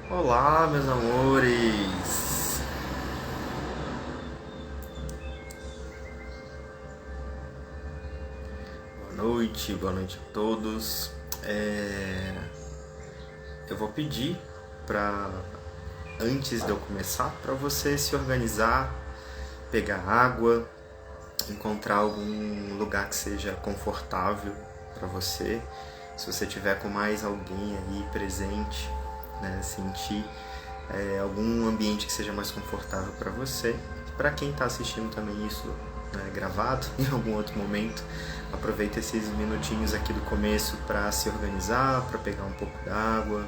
Olá, meus amores! Boa noite a todos. Eu vou pedir para, antes de eu começar, para você se organizar, pegar água, encontrar algum lugar que seja confortável para você. Se você tiver com mais alguém aí presente, né, sentir algum ambiente que seja mais confortável para você. Para quem está assistindo também isso, né, gravado em algum outro momento, aproveita esses minutinhos aqui do começo para se organizar, para pegar um pouco d'água,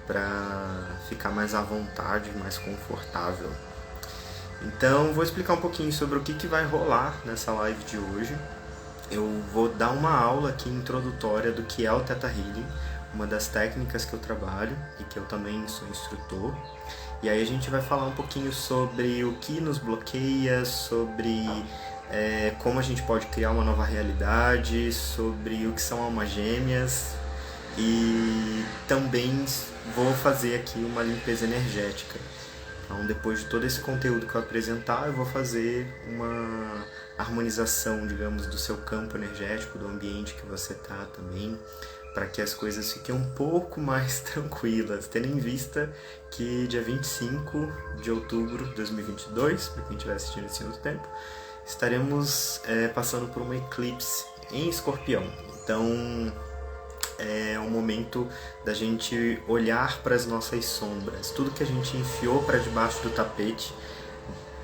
para ficar mais à vontade, mais confortável. Então, vou explicar um pouquinho sobre o que vai rolar nessa live de hoje. Eu vou dar uma aula aqui introdutória do que é o Theta Healing, uma das técnicas que eu trabalho e que eu também sou instrutor. E aí a gente vai falar um pouquinho sobre o que nos bloqueia, sobre como a gente pode criar uma nova realidade, sobre o que são almas gêmeas, e também vou fazer aqui uma limpeza energética. Então, depois de todo esse conteúdo que eu apresentar, eu vou fazer uma harmonização, digamos, do seu campo energético, do ambiente que você está também, para que as coisas fiquem um pouco mais tranquilas, tendo em vista que dia 25 de outubro de 2022, para quem estiver assistindo esse outro tempo, estaremos passando por um eclipse em Escorpião. Então, é um momento da gente olhar para as nossas sombras, tudo que a gente enfiou para debaixo do tapete.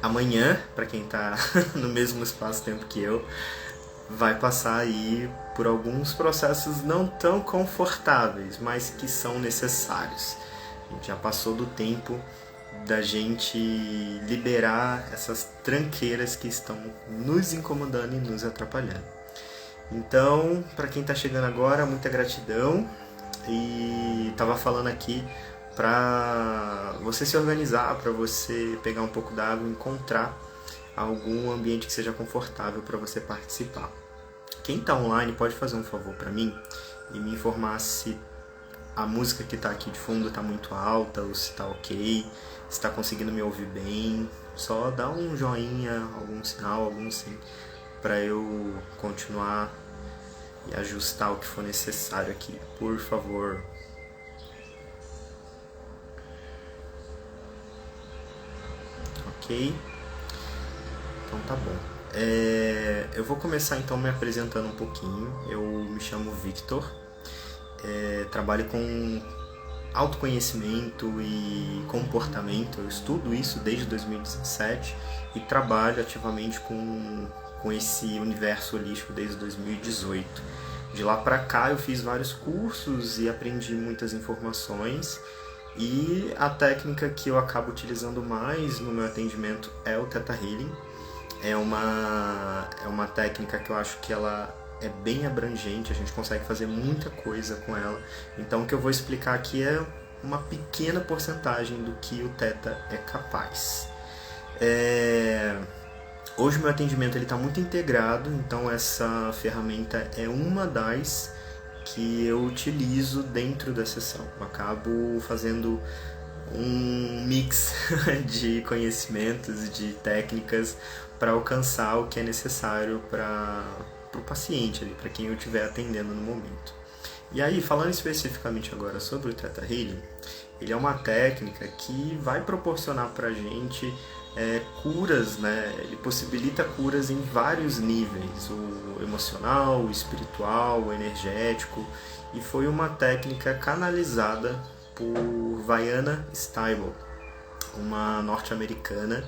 Amanhã, para quem está no mesmo espaço-tempo que eu, vai passar aí por alguns processos não tão confortáveis, mas que são necessários. A gente já passou do tempo da gente liberar essas tranqueiras que estão nos incomodando e nos atrapalhando. Então, para quem está chegando agora, muita gratidão. E estava falando aqui para você se organizar, para você pegar um pouco d'água e encontrar algum ambiente que seja confortável para você participar. Quem está online pode fazer um favor para mim e me informar se a música que está aqui de fundo está muito alta ou se está ok, se está conseguindo me ouvir bem. Só dá um joinha, algum sinal, algum sim, para eu continuar e ajustar o que for necessário aqui, por favor. Ok? Então tá bom. Eu vou começar então me apresentando um pouquinho. Eu me chamo Victor, trabalho com autoconhecimento e comportamento. Eu estudo isso desde 2017 e trabalho ativamente com esse universo holístico desde 2018. De lá para cá eu fiz vários cursos e aprendi muitas informações, e a técnica que eu acabo utilizando mais no meu atendimento é o Theta Healing. É uma técnica que eu acho que ela é bem abrangente, a gente consegue fazer muita coisa com ela. Então o que eu vou explicar aqui é uma pequena porcentagem do que o Theta é capaz. Hoje o meu atendimento está muito integrado, então essa ferramenta é uma das que eu utilizo dentro da sessão. Eu acabo fazendo um mix de conhecimentos e de técnicas para alcançar o que é necessário para o paciente, para quem eu estiver atendendo no momento. E aí, falando especificamente agora sobre o Theta Healing, ele é uma técnica que vai proporcionar para a gente curas, né? Ele possibilita curas em vários níveis, o emocional, o espiritual, o energético, e foi uma técnica canalizada por Vaiana Stibal, uma norte-americana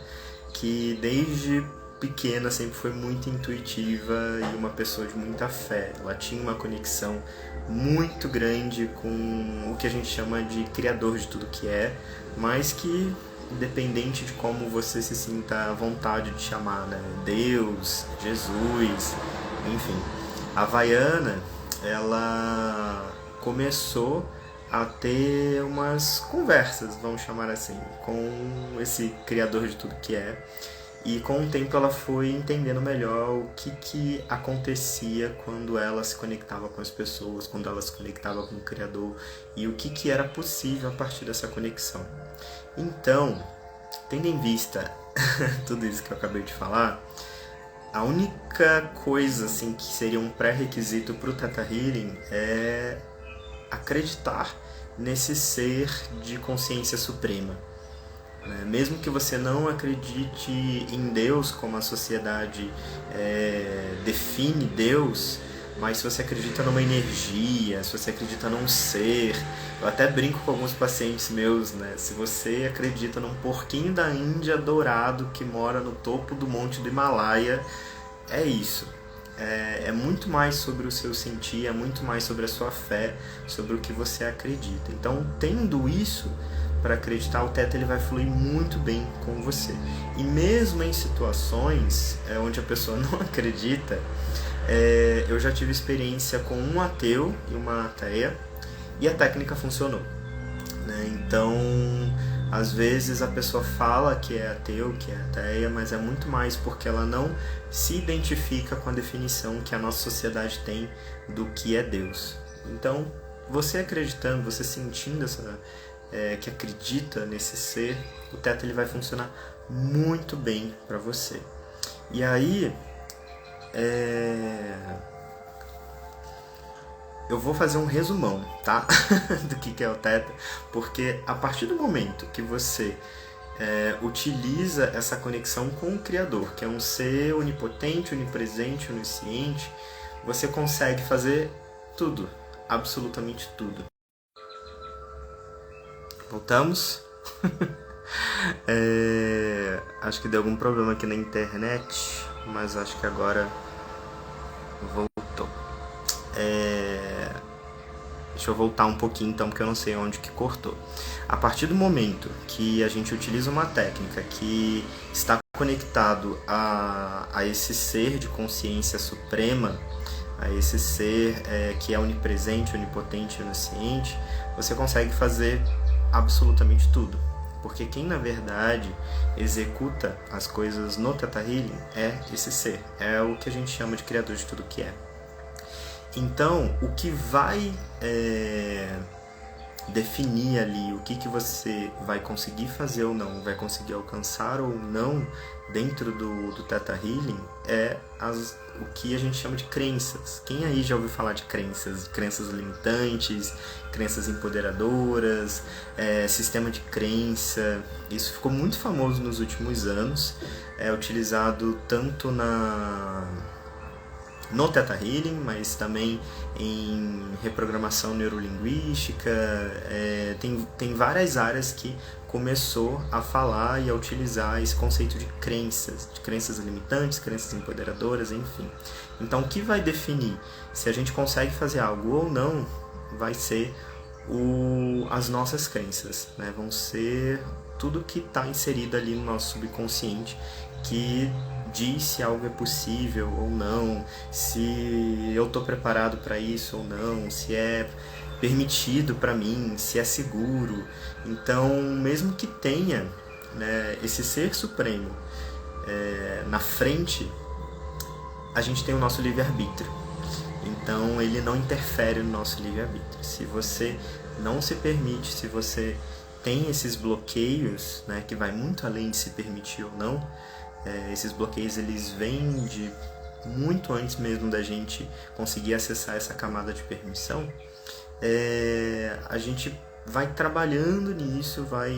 que desde pequena sempre foi muito intuitiva e uma pessoa de muita fé. Ela tinha uma conexão muito grande com o que a gente chama de criador de tudo que é, mas que, independente de como você se sinta à vontade de chamar, né? Deus, Jesus, enfim. A Vaiana, ela começou a ter umas conversas, vamos chamar assim, com esse criador de tudo que é. E com o tempo ela foi entendendo melhor o que acontecia quando ela se conectava com as pessoas, quando ela se conectava com o Criador e o que era possível a partir dessa conexão. Então, tendo em vista tudo isso que eu acabei de falar, a única coisa assim, que seria um pré-requisito para o Theta Healing é acreditar nesse ser de consciência suprema. Mesmo que você não acredite em Deus como a sociedade define Deus, mas se você acredita numa energia, se você acredita num ser, eu até brinco com alguns pacientes meus, né? Se você acredita num porquinho da Índia dourado que mora no topo do monte do Himalaia, é isso. É muito mais sobre o seu sentir, é muito mais sobre a sua fé, sobre o que você acredita. Então, tendo isso para acreditar, o Theta ele vai fluir muito bem com você. E mesmo em situações onde a pessoa não acredita, eu já tive experiência com um ateu e uma ateia e a técnica funcionou. Então, às vezes a pessoa fala que é ateu, que é ateia, mas é muito mais porque ela não se identifica com a definição que a nossa sociedade tem do que é Deus. Então, você acreditando, você sentindo que acredita nesse ser, o Theta ele vai funcionar muito bem para você. E aí, eu vou fazer um resumão, tá? do que é o Theta, porque a partir do momento que você utiliza essa conexão com o Criador, que é um ser onipotente, onipresente, onisciente, você consegue fazer tudo, absolutamente tudo. Voltamos? Acho que deu algum problema aqui na internet, mas acho que agora voltou. Deixa eu voltar um pouquinho então, porque eu não sei onde que cortou. A partir do momento que a gente utiliza uma técnica que está conectado a esse ser de consciência suprema, a esse ser que é onipresente, onipotente e onisciente, você consegue fazer absolutamente tudo. Porque quem na verdade executa as coisas no Theta Healing é esse ser, é o que a gente chama de criador de tudo que é. Então, o que vai definir ali o que você vai conseguir fazer ou não, vai conseguir alcançar ou não dentro do Theta Healing é o que a gente chama de crenças. Quem aí já ouviu falar de crenças? Crenças limitantes, crenças empoderadoras, sistema de crença. Isso ficou muito famoso nos últimos anos, é utilizado tanto no Theta Healing, mas também em reprogramação neurolinguística. Tem várias áreas que começou a falar e a utilizar esse conceito de crenças limitantes, crenças empoderadoras, enfim. Então, o que vai definir se a gente consegue fazer algo ou não vai ser as nossas crenças, né? Vão ser tudo que está inserido ali no nosso subconsciente, que diz se algo é possível ou não, se eu estou preparado para isso ou não, se é permitido para mim, se é seguro. Então, mesmo que tenha, né, esse ser supremo na frente, a gente tem o nosso livre-arbítrio. Então, ele não interfere no nosso livre-arbítrio. Se você não se permite, se você tem esses bloqueios, né, que vai muito além de se permitir ou não, esses bloqueios eles vêm de muito antes mesmo da gente conseguir acessar essa camada de permissão. A gente vai trabalhando nisso, vai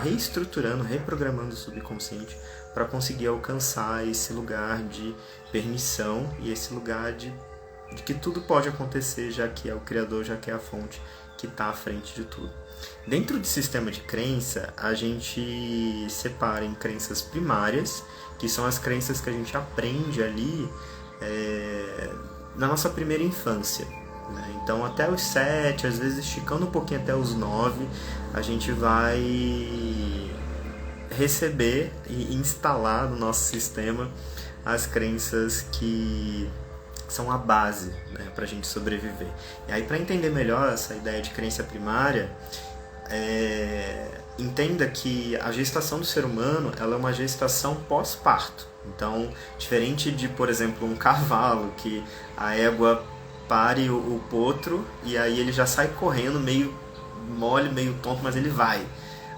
reestruturando, reprogramando o subconsciente para conseguir alcançar esse lugar de permissão e esse lugar de que tudo pode acontecer, já que é o Criador, já que é a fonte que está à frente de tudo. Dentro do sistema de crença, a gente separa em crenças primárias, que são as crenças que a gente aprende ali na nossa primeira infância, né? Então, até os 7, às vezes esticando um pouquinho até os 9, a gente vai receber e instalar no nosso sistema as crenças que são a base, né, para a gente sobreviver. E aí, para entender melhor essa ideia de crença primária, entenda que a gestação do ser humano, ela é uma gestação pós-parto. Então, diferente de, por exemplo, um cavalo, que a égua pare o potro e aí ele já sai correndo, meio mole, meio tonto, mas ele vai.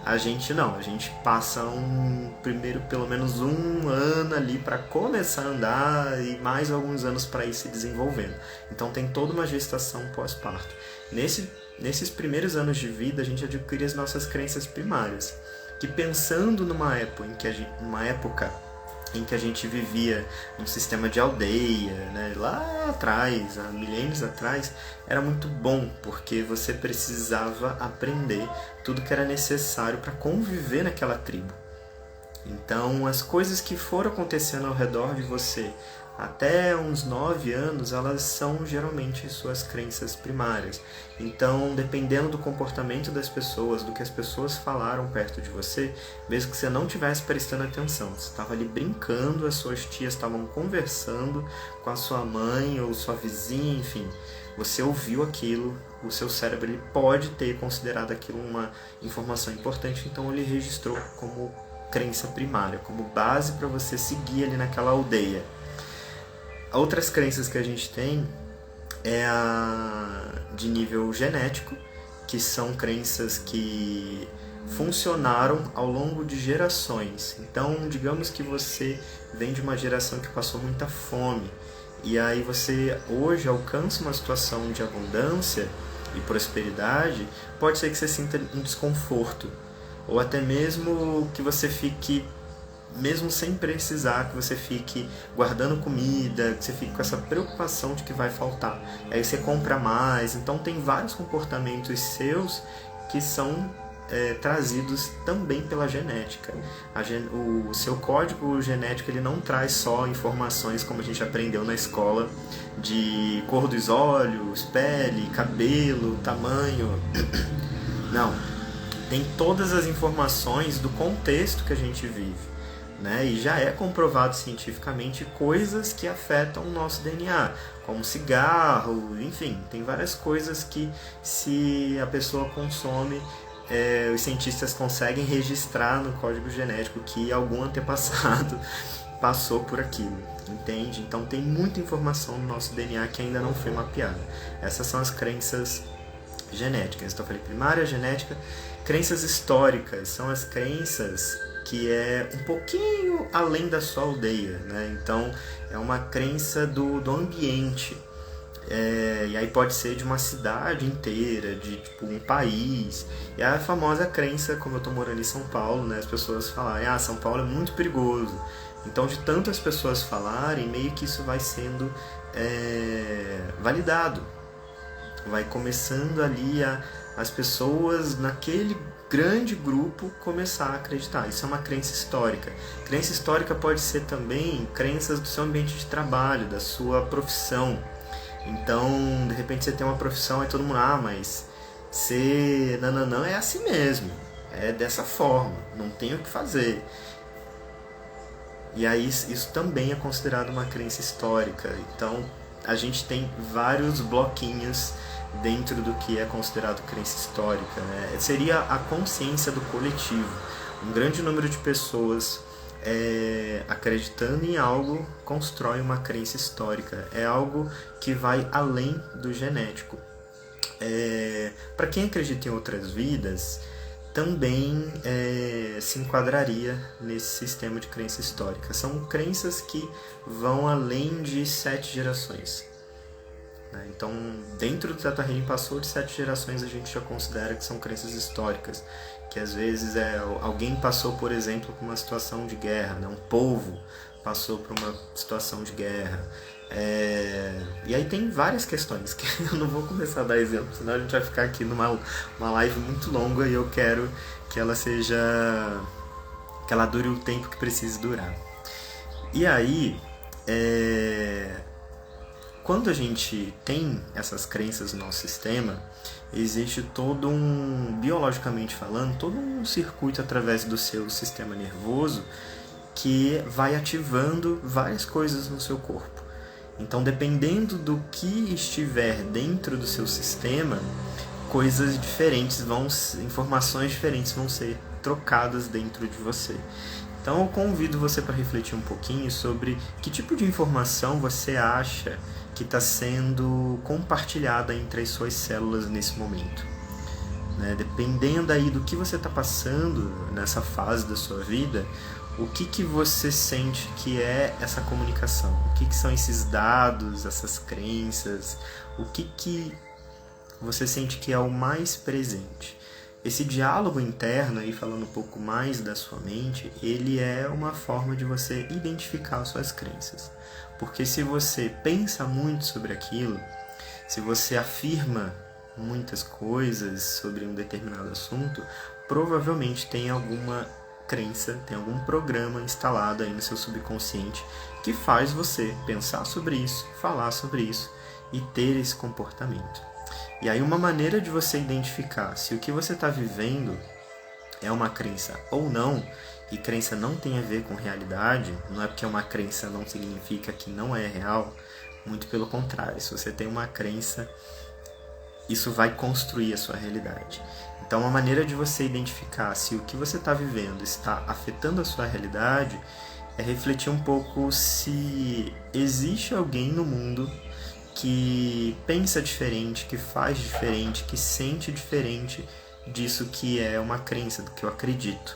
A gente não, a gente passa primeiro pelo menos um ano ali para começar a andar e mais alguns anos para ir se desenvolvendo. Então tem toda uma gestação pós-parto. Nesses primeiros anos de vida a gente adquire as nossas crenças primárias, que pensando numa época em que a gente vivia num sistema de aldeia, né? Lá atrás, há milênios atrás, era muito bom, porque você precisava aprender tudo que era necessário para conviver naquela tribo. Então, as coisas que foram acontecendo ao redor de você até uns 9 anos, elas são geralmente suas crenças primárias. Então, dependendo do comportamento das pessoas, do que as pessoas falaram perto de você, mesmo que você não estivesse prestando atenção, você estava ali brincando, as suas tias estavam conversando com a sua mãe ou sua vizinha, enfim, você ouviu aquilo, o seu cérebro ele pode ter considerado aquilo uma informação importante, então ele registrou como crença primária, como base para você seguir ali naquela aldeia. Outras crenças que a gente tem é a de nível genético, que são crenças que funcionaram ao longo de gerações. Então, digamos que você vem de uma geração que passou muita fome, e aí você hoje alcança uma situação de abundância e prosperidade, pode ser que você sinta um desconforto, ou até mesmo que você fique, mesmo sem precisar, que você fique guardando comida, que você fique com essa preocupação de que vai faltar. Aí você compra mais. Então tem vários comportamentos seus que são trazidos também pela genética. O seu código genético ele não traz só informações, como a gente aprendeu na escola, de cor dos olhos, pele, cabelo, tamanho. Não. Tem todas as informações do contexto que a gente vive. Né? E já é comprovado cientificamente coisas que afetam o nosso DNA, como cigarro, enfim, tem várias coisas que, se a pessoa consome, os cientistas conseguem registrar no código genético que algum antepassado passou por aquilo, entende? Então tem muita informação no nosso DNA que ainda não foi mapeada. Essas são as crenças genéticas. Então eu falei primária, genética. Crenças históricas são as crenças que é um pouquinho além da sua aldeia, né? Então é uma crença do ambiente, e aí pode ser de uma cidade inteira, de tipo um país. E a famosa crença, como eu estou morando em São Paulo, né? As pessoas falarem, São Paulo é muito perigoso. Então de tantas pessoas falarem, meio que isso vai sendo validado, vai começando ali as pessoas naquele grande grupo começar a acreditar. Isso é uma crença histórica. Crença histórica pode ser também crenças do seu ambiente de trabalho, da sua profissão. Então, de repente você tem uma profissão e todo mundo, mas ser nananã é assim mesmo, é dessa forma, não tem o que fazer. E aí isso também é considerado uma crença histórica. Então, a gente tem vários bloquinhos dentro do que é considerado crença histórica, né? Seria a consciência do coletivo. Um grande número de pessoas acreditando em algo constrói uma crença histórica. É algo que vai além do genético. Para quem acredita em outras vidas, também se enquadraria nesse sistema de crença histórica. São crenças que vão além de 7 gerações. Então, dentro do Teta Healing, passou de 7 gerações, a gente já considera que são crenças históricas, que às vezes alguém passou, por exemplo, por uma situação de guerra, né? Um povo passou por uma situação de guerra. E aí tem várias questões que eu não vou começar a dar exemplo, senão a gente vai ficar aqui numa live muito longa, e eu quero que ela que ela dure o tempo que precise durar. E aí, quando a gente tem essas crenças no nosso sistema, existe biologicamente falando, todo um circuito através do seu sistema nervoso que vai ativando várias coisas no seu corpo. Então, dependendo do que estiver dentro do seu sistema, coisas diferentes, informações diferentes vão ser trocadas dentro de você. Então eu convido você para refletir um pouquinho sobre que tipo de informação você acha que está sendo compartilhada entre as suas células nesse momento. Né? Dependendo aí do que você está passando nessa fase da sua vida, o que você sente que é essa comunicação? O que são esses dados, essas crenças? O que você sente que é o mais presente? Esse diálogo interno, aí falando um pouco mais da sua mente, ele é uma forma de você identificar as suas crenças. Porque se você pensa muito sobre aquilo, se você afirma muitas coisas sobre um determinado assunto, provavelmente tem alguma crença, tem algum programa instalado aí no seu subconsciente que faz você pensar sobre isso, falar sobre isso e ter esse comportamento. E aí uma maneira de você identificar se o que você está vivendo é uma crença ou não, e crença não tem a ver com realidade, não é porque é uma crença não significa que não é real, muito pelo contrário, se você tem uma crença, isso vai construir a sua realidade. Então uma maneira de você identificar se o que você está vivendo está afetando a sua realidade é refletir um pouco se existe alguém no mundo que pensa diferente, que faz diferente, que sente diferente disso que é uma crença, do que eu acredito.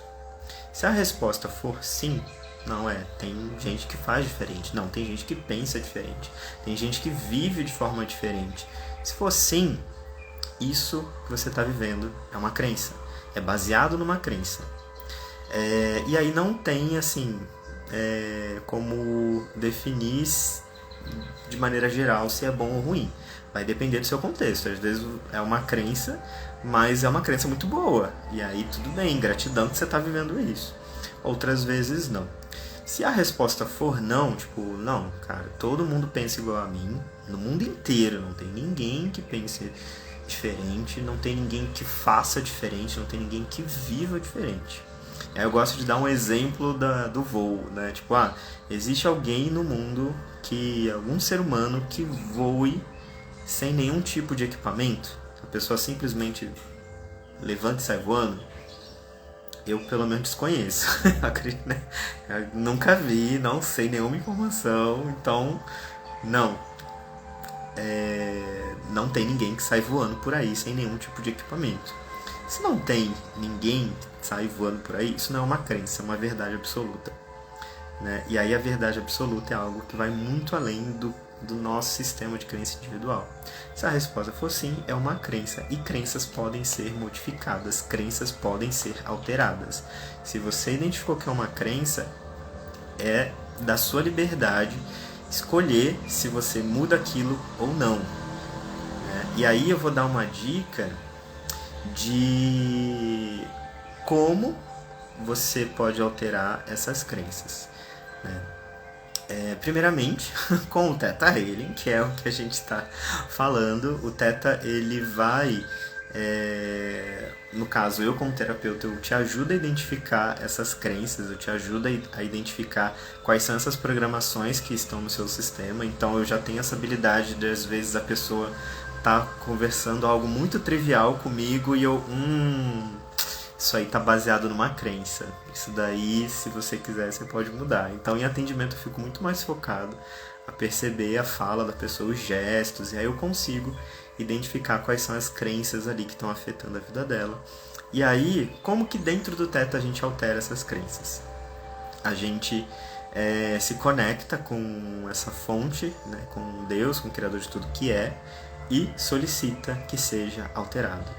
Se a resposta for sim, não é, tem gente que faz diferente, não, tem gente que pensa diferente, tem gente que vive de forma diferente. Se for sim, isso que você está vivendo é uma crença, é baseado numa crença. E aí não tem assim como definir de maneira geral se é bom ou ruim. Vai depender do seu contexto. Às vezes é uma crença, mas é uma crença muito boa. E aí tudo bem, gratidão que você está vivendo isso. Outras vezes não. Se a resposta for não, tipo, não, cara, todo mundo pensa igual a mim, no mundo inteiro, não tem ninguém que pense diferente, não tem ninguém que faça diferente, não tem ninguém que viva diferente. Aí eu gosto de dar um exemplo do voo, né? Tipo, existe alguém no mundo, algum ser humano que voe sem nenhum tipo de equipamento? A pessoa simplesmente levanta e sai voando? Eu pelo menos desconheço. Eu nunca vi, não sei nenhuma informação, então não. Não tem ninguém que sai voando por aí sem nenhum tipo de equipamento. Se não tem ninguém que sai voando por aí, isso não é uma crença, é uma verdade absoluta. Né? E aí a verdade absoluta é algo que vai muito além do nosso sistema de crença individual. Se a resposta for sim, é uma crença. E crenças podem ser modificadas, crenças podem ser alteradas. Se você identificou que é uma crença, é da sua liberdade escolher se você muda aquilo ou não. Né? E aí eu vou dar uma dica de como você pode alterar essas crenças. Né? Primeiramente, com o Theta Healing, que é o que a gente está falando. O Theta, ele vai, no caso, eu como terapeuta, eu te ajudo a identificar essas crenças, eu te ajudo a identificar quais são essas programações que estão no seu sistema. Então eu já tenho essa habilidade de, às vezes, a pessoa tá conversando algo muito trivial comigo e eu, isso aí tá baseado numa crença. Isso daí, se você quiser, você pode mudar. Então, em atendimento, eu fico muito mais focado a perceber a fala da pessoa, os gestos, e aí eu consigo identificar quais são as crenças ali que estão afetando a vida dela. E aí, como que dentro do Theta a gente altera essas crenças? A gente se conecta com essa fonte, né, com Deus, com o Criador de tudo que é, e solicita que seja alterado.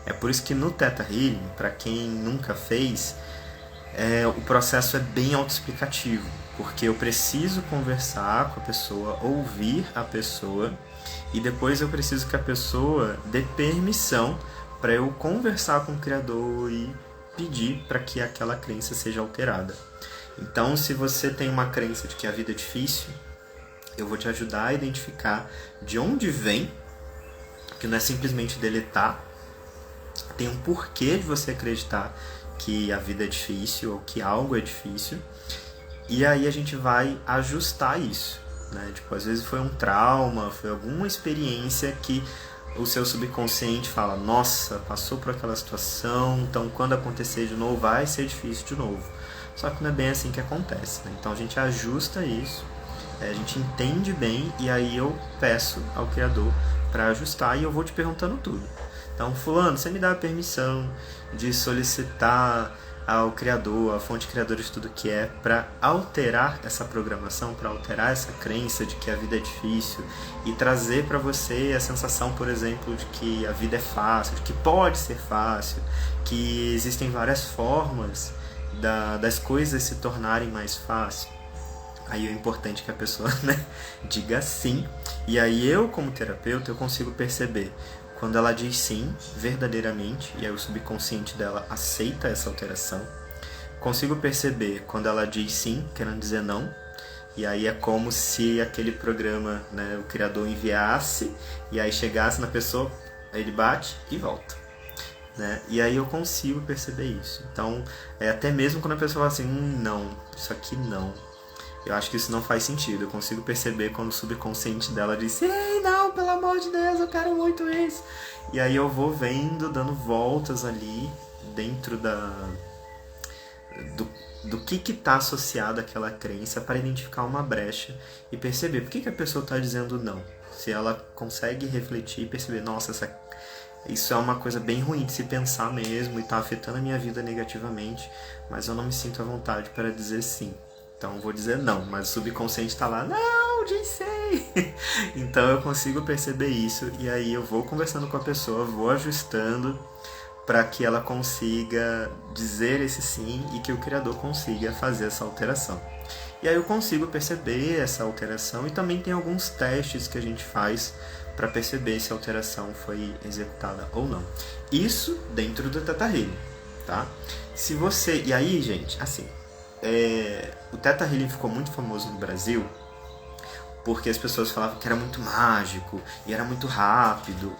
É por isso que no Theta Healing, para quem nunca fez, o processo é bem autoexplicativo, porque eu preciso conversar com a pessoa, ouvir a pessoa, e depois eu preciso que a pessoa dê permissão para eu conversar com o Criador e pedir para que aquela crença seja alterada. Então, se você tem uma crença de que a vida é difícil, eu vou te ajudar a identificar de onde vem, que não é simplesmente deletar. Tem um porquê de você acreditar que a vida é difícil ou que algo é difícil. E aí a gente vai ajustar isso. Né? Tipo, às vezes foi um trauma, foi alguma experiência que o seu subconsciente fala, nossa, passou por aquela situação, então quando acontecer de novo vai ser difícil de novo. Só que não é bem assim que acontece, né? Então a gente ajusta isso, a gente entende bem e aí eu peço ao Criador para ajustar e eu vou te perguntando tudo. Então, fulano, você me dá a permissão de solicitar ao Criador, à fonte criadora de tudo que é, para alterar essa programação, para alterar essa crença de que a vida é difícil e trazer para você a sensação, por exemplo, de que a vida é fácil, de que pode ser fácil, que existem várias formas das coisas se tornarem mais fáceis. Aí é importante que a pessoa, né, diga sim. E aí eu, como terapeuta, eu consigo perceber quando ela diz sim, verdadeiramente, e aí o subconsciente dela aceita essa alteração. Consigo perceber quando ela diz sim, querendo dizer não. E aí é como se aquele programa, né, o criador enviasse, e aí chegasse na pessoa, aí ele bate e volta. Né? E aí eu consigo perceber isso. Então, até mesmo quando a pessoa fala assim, não, isso aqui não. Eu acho que isso não faz sentido. Eu consigo perceber quando o subconsciente dela diz, ei, não, pelo amor de Deus, eu quero muito isso. E aí eu vou vendo, dando voltas ali dentro do que está associado àquela crença para identificar uma brecha e perceber por que a pessoa está dizendo não. Se ela consegue refletir e perceber, nossa, isso é uma coisa bem ruim de se pensar mesmo e está afetando a minha vida negativamente, mas eu não me sinto à vontade para dizer sim. Então eu vou dizer não, mas o subconsciente está lá, não, disse sim. Então eu consigo perceber isso e aí eu vou conversando com a pessoa, vou ajustando para que ela consiga dizer esse sim e que o criador consiga fazer essa alteração. E aí eu consigo perceber essa alteração e também tem alguns testes que a gente faz para perceber se a alteração foi executada ou não. Isso dentro do Theta Healing, tá? Se você... E aí, gente, assim... o Theta Healing ficou muito famoso no Brasil porque as pessoas falavam que era muito mágico e era muito rápido,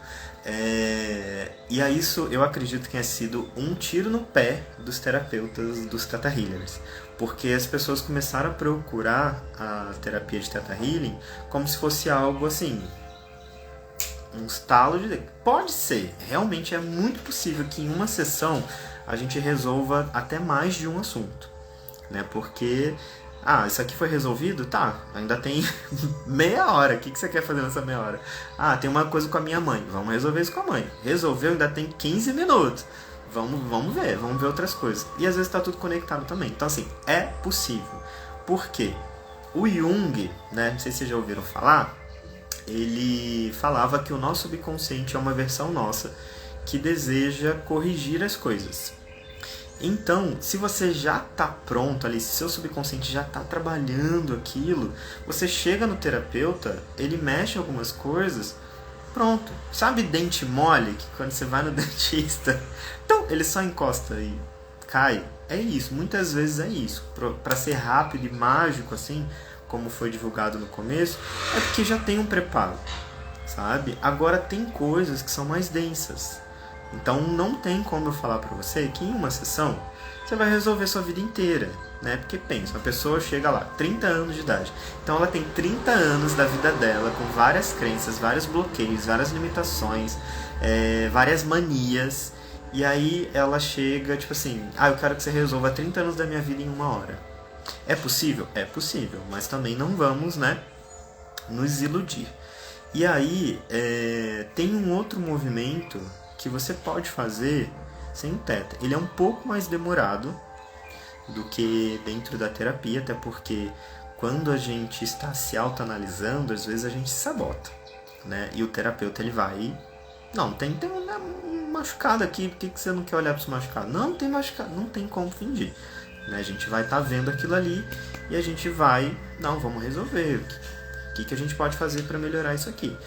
e a isso eu acredito que tenha sido um tiro no pé dos terapeutas, dos Theta Healers, porque as pessoas começaram a procurar a terapia de Theta Healing como se fosse algo assim, um estalo de... Pode ser, realmente é muito possível que em uma sessão a gente resolva até mais de um assunto, né? Porque, isso aqui foi resolvido? Tá, ainda tem meia hora, o que você quer fazer nessa meia hora? Tem uma coisa com a minha mãe, vamos resolver isso com a mãe. Resolveu, ainda tem 15 minutos, vamos ver outras coisas. E às vezes está tudo conectado também, então assim, é possível. Por quê? O Jung, né, não sei se vocês já ouviram falar, ele falava que o nosso subconsciente é uma versão nossa que deseja corrigir as coisas. Então, se você já está pronto ali, se seu subconsciente já está trabalhando aquilo, você chega no terapeuta, ele mexe algumas coisas, pronto. Sabe dente mole, que quando você vai no dentista, então ele só encosta e cai? É isso, muitas vezes é isso. Para ser rápido e mágico assim, como foi divulgado no começo, é porque já tem um preparo, sabe? Agora tem coisas que são mais densas. Então não tem como eu falar pra você que em uma sessão você vai resolver sua vida inteira, né? Porque pensa, uma pessoa chega lá, 30 anos de idade, então ela tem 30 anos da vida dela com várias crenças, vários bloqueios, várias limitações, várias manias, e aí ela chega tipo assim, eu quero que você resolva 30 anos da minha vida em uma hora. É possível? É possível, mas também não vamos, né, nos iludir. E aí tem um outro movimento que você pode fazer sem o Theta. Ele é um pouco mais demorado do que dentro da terapia, até porque quando a gente está se autoanalisando, às vezes a gente se sabota, né? E o terapeuta, ele vai... Não, tem um machucado aqui, por que você não quer olhar para esse machucado? Não tem machucado, não tem como fingir, né? A gente vai estar vendo aquilo ali e a gente vai... Não, vamos resolver. O que a gente pode fazer para melhorar isso aqui?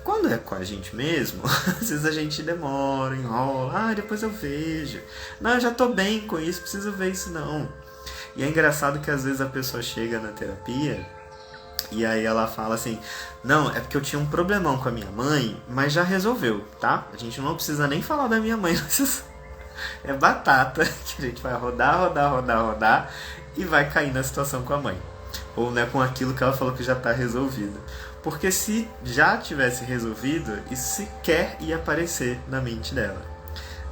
Quando é com a gente mesmo, às vezes a gente demora, enrola, depois eu vejo. Não, eu já tô bem com isso, preciso ver isso não. E é engraçado que às vezes a pessoa chega na terapia e aí ela fala assim, não, é porque eu tinha um problemão com a minha mãe, mas já resolveu, tá? A gente não precisa nem falar da minha mãe, é batata, que a gente vai rodar e vai cair na situação com a mãe. Ou, né, com aquilo que ela falou que já está resolvido. Porque se já tivesse resolvido, isso sequer ia aparecer na mente dela.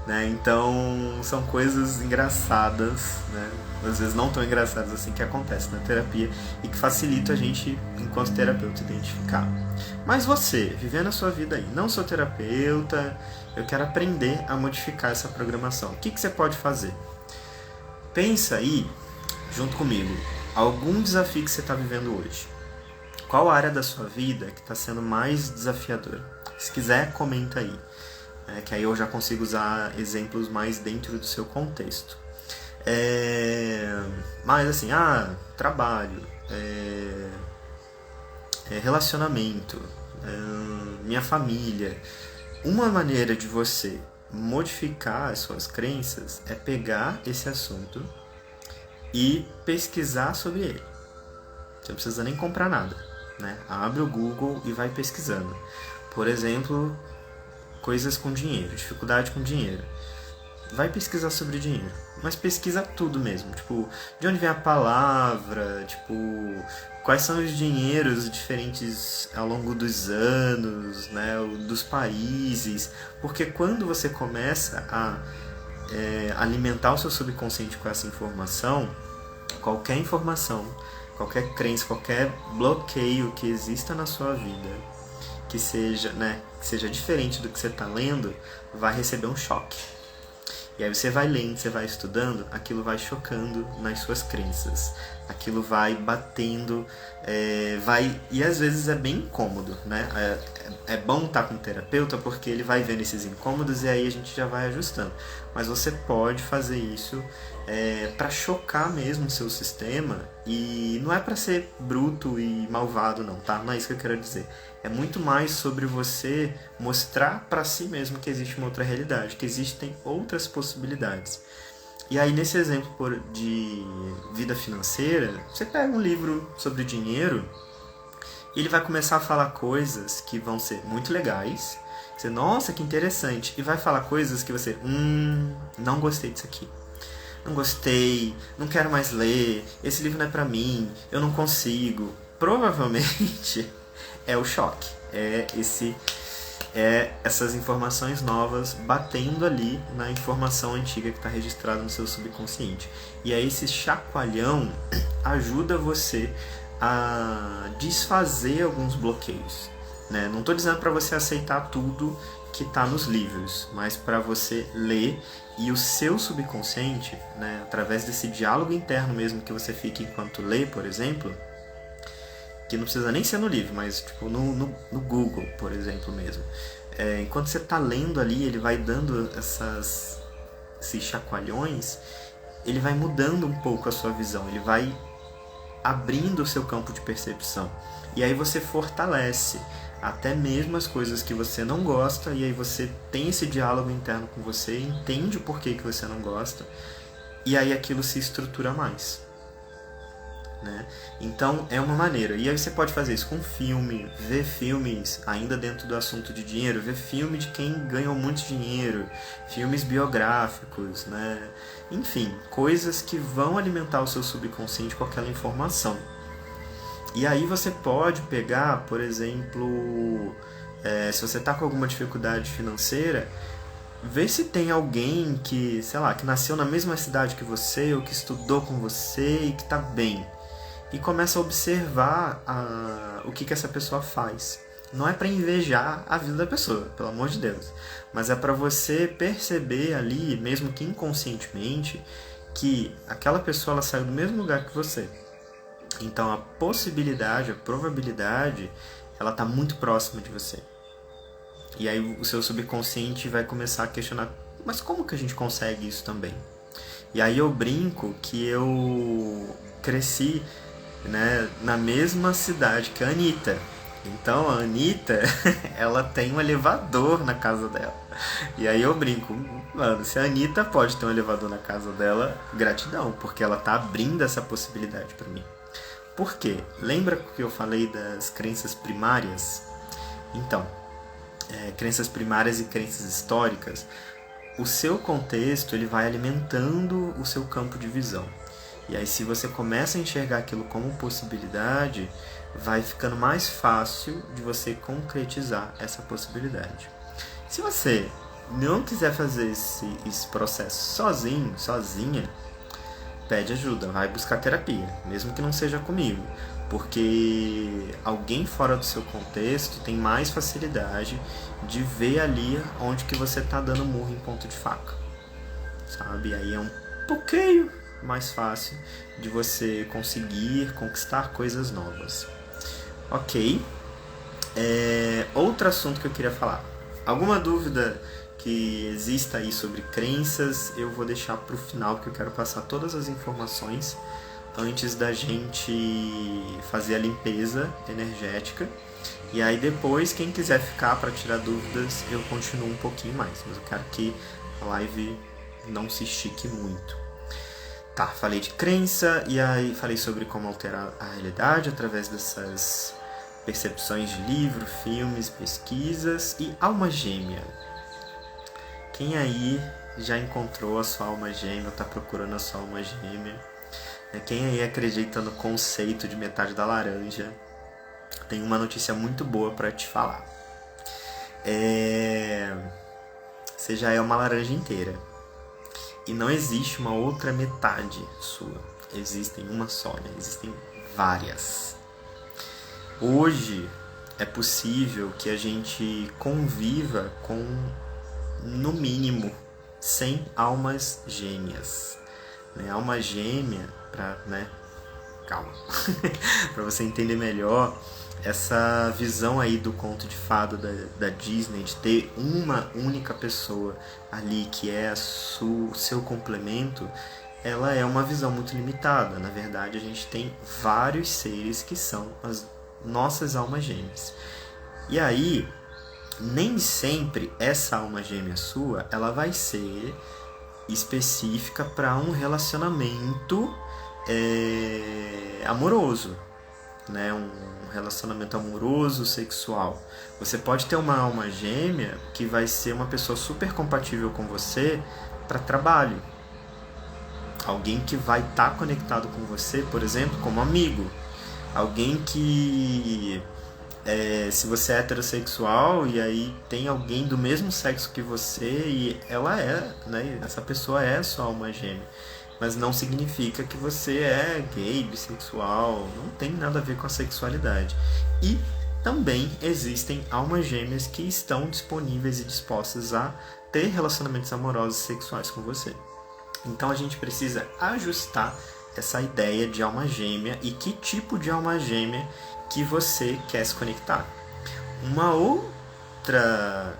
Né? Então são coisas engraçadas, né? Às vezes não tão engraçadas assim, que acontecem na terapia e que facilita a gente, enquanto terapeuta, identificar. Mas você, vivendo a sua vida aí, não sou terapeuta, eu quero aprender a modificar essa programação. O que você pode fazer? Pensa aí, junto comigo, algum desafio que você está vivendo hoje. Qual área da sua vida que está sendo mais desafiadora? Se quiser, comenta aí. Que aí eu já consigo usar exemplos mais dentro do seu contexto. Mas assim, trabalho, relacionamento, minha família. Uma maneira de você modificar as suas crenças é pegar esse assunto e pesquisar sobre ele. Você não precisa nem comprar nada, né? Abre o Google e vai pesquisando. Por exemplo, coisas com dinheiro, dificuldade com dinheiro. Vai pesquisar sobre dinheiro, mas pesquisa tudo mesmo, tipo, de onde vem a palavra, tipo, quais são os dinheiros diferentes ao longo dos anos, né, dos países, porque quando você começa a alimentar o seu subconsciente com essa informação, qualquer crença, qualquer bloqueio que exista na sua vida, que seja diferente do que você está lendo, vai receber um choque. E aí você vai lendo, você vai estudando, aquilo vai chocando nas suas crenças. Aquilo vai batendo, e às vezes é bem incômodo, né? É bom estar com um terapeuta porque ele vai vendo esses incômodos e aí a gente já vai ajustando. Mas você pode fazer isso para chocar mesmo o seu sistema, e não é para ser bruto e malvado não, tá? Não é isso que eu quero dizer. É muito mais sobre você mostrar para si mesmo que existe uma outra realidade, que existem outras possibilidades. E aí, nesse exemplo de vida financeira, você pega um livro sobre dinheiro e ele vai começar a falar coisas que vão ser muito legais. Você, nossa, que interessante. E vai falar coisas que você, não gostei disso aqui. Não gostei, não quero mais ler, esse livro não é pra mim, eu não consigo. Provavelmente é o choque, essas informações novas batendo ali na informação antiga que está registrada no seu subconsciente. E aí esse chacoalhão ajuda você a desfazer alguns bloqueios, né? Não estou dizendo para você aceitar tudo que está nos livros, mas para você ler e o seu subconsciente, né, através desse diálogo interno mesmo que você fica enquanto lê, por exemplo, que não precisa nem ser no livro, mas tipo no Google, por exemplo mesmo. Enquanto você está lendo ali, ele vai dando esses chacoalhões, ele vai mudando um pouco a sua visão, ele vai abrindo o seu campo de percepção. E aí você fortalece até mesmo as coisas que você não gosta, e aí você tem esse diálogo interno com você, entende o porquê que você não gosta, e aí aquilo se estrutura mais. Né? Então é uma maneira. E aí você pode fazer isso com filme, ver filmes ainda dentro do assunto de dinheiro, ver filme de quem ganhou muito dinheiro, filmes biográficos, né? Enfim, coisas que vão alimentar o seu subconsciente com aquela informação. E aí você pode pegar, por exemplo, se você está com alguma dificuldade financeira, ver se tem alguém que, sei lá, que nasceu na mesma cidade que você, ou que estudou com você e que está bem. E começa a observar o que essa pessoa faz. Não é para invejar a vida da pessoa, pelo amor de Deus. Mas é para você perceber ali, mesmo que inconscientemente, que aquela pessoa ela saiu do mesmo lugar que você. Então a possibilidade, a probabilidade, ela está muito próxima de você. E aí o seu subconsciente vai começar a questionar, mas como que a gente consegue isso também? E aí eu brinco que eu cresci, né, na mesma cidade que a Anitta. Então a Anitta, ela tem um elevador na casa dela. E aí eu brinco, mano, se a Anitta pode ter um elevador na casa dela, gratidão, porque ela tá abrindo essa possibilidade para mim. Por quê? Lembra que eu falei das crenças primárias? Então, crenças primárias e crenças históricas, o seu contexto ele vai alimentando o seu campo de visão. E aí se você começa a enxergar aquilo como possibilidade, vai ficando mais fácil de você concretizar essa possibilidade. Se você não quiser fazer esse processo sozinho, sozinha, pede ajuda, vai buscar terapia, mesmo que não seja comigo, porque alguém fora do seu contexto tem mais facilidade de ver ali onde que você está dando murro em ponto de faca, sabe? Aí é um pouquinho mais fácil de você conseguir conquistar coisas novas. Ok. Outro assunto que eu queria falar. Alguma dúvida que exista aí sobre crenças, eu vou deixar para o final, porque eu quero passar todas as informações antes da gente fazer a limpeza energética. E aí depois, quem quiser ficar para tirar dúvidas, eu continuo um pouquinho mais. Mas eu quero que a live não se estique muito. Tá, falei de crença e aí falei sobre como alterar a realidade através dessas percepções de livro, filmes, pesquisas e alma gêmea. Quem aí já encontrou a sua alma gêmea ou está procurando a sua alma gêmea? Quem aí acredita no conceito de metade da laranja? Tem uma notícia muito boa para te falar. Você já é uma laranja inteira. E não existe uma outra metade sua. Existem uma só, né? Existem várias. Hoje é possível que a gente conviva com, no mínimo, 100 almas gêmeas. Alma gêmea, calma, para você entender melhor, essa visão aí do conto de fada da Disney, de ter uma única pessoa ali que é o seu complemento, ela é uma visão muito limitada. Na verdade, a gente tem vários seres que são as nossas almas gêmeas. E aí, nem sempre essa alma gêmea sua, ela vai ser específica para um relacionamento amoroso, né? Um relacionamento amoroso, sexual. Você pode ter uma alma gêmea que vai ser uma pessoa super compatível com você para trabalho. Alguém que vai estar conectado com você, por exemplo, como amigo. Alguém que, se você é heterossexual e aí tem alguém do mesmo sexo que você e ela essa pessoa é sua alma gêmea. Mas não significa que você é gay, bissexual, não tem nada a ver com a sexualidade. E também existem almas gêmeas que estão disponíveis e dispostas a ter relacionamentos amorosos e sexuais com você. Então a gente precisa ajustar essa ideia de alma gêmea e que tipo de alma gêmea que você quer se conectar. Uma outra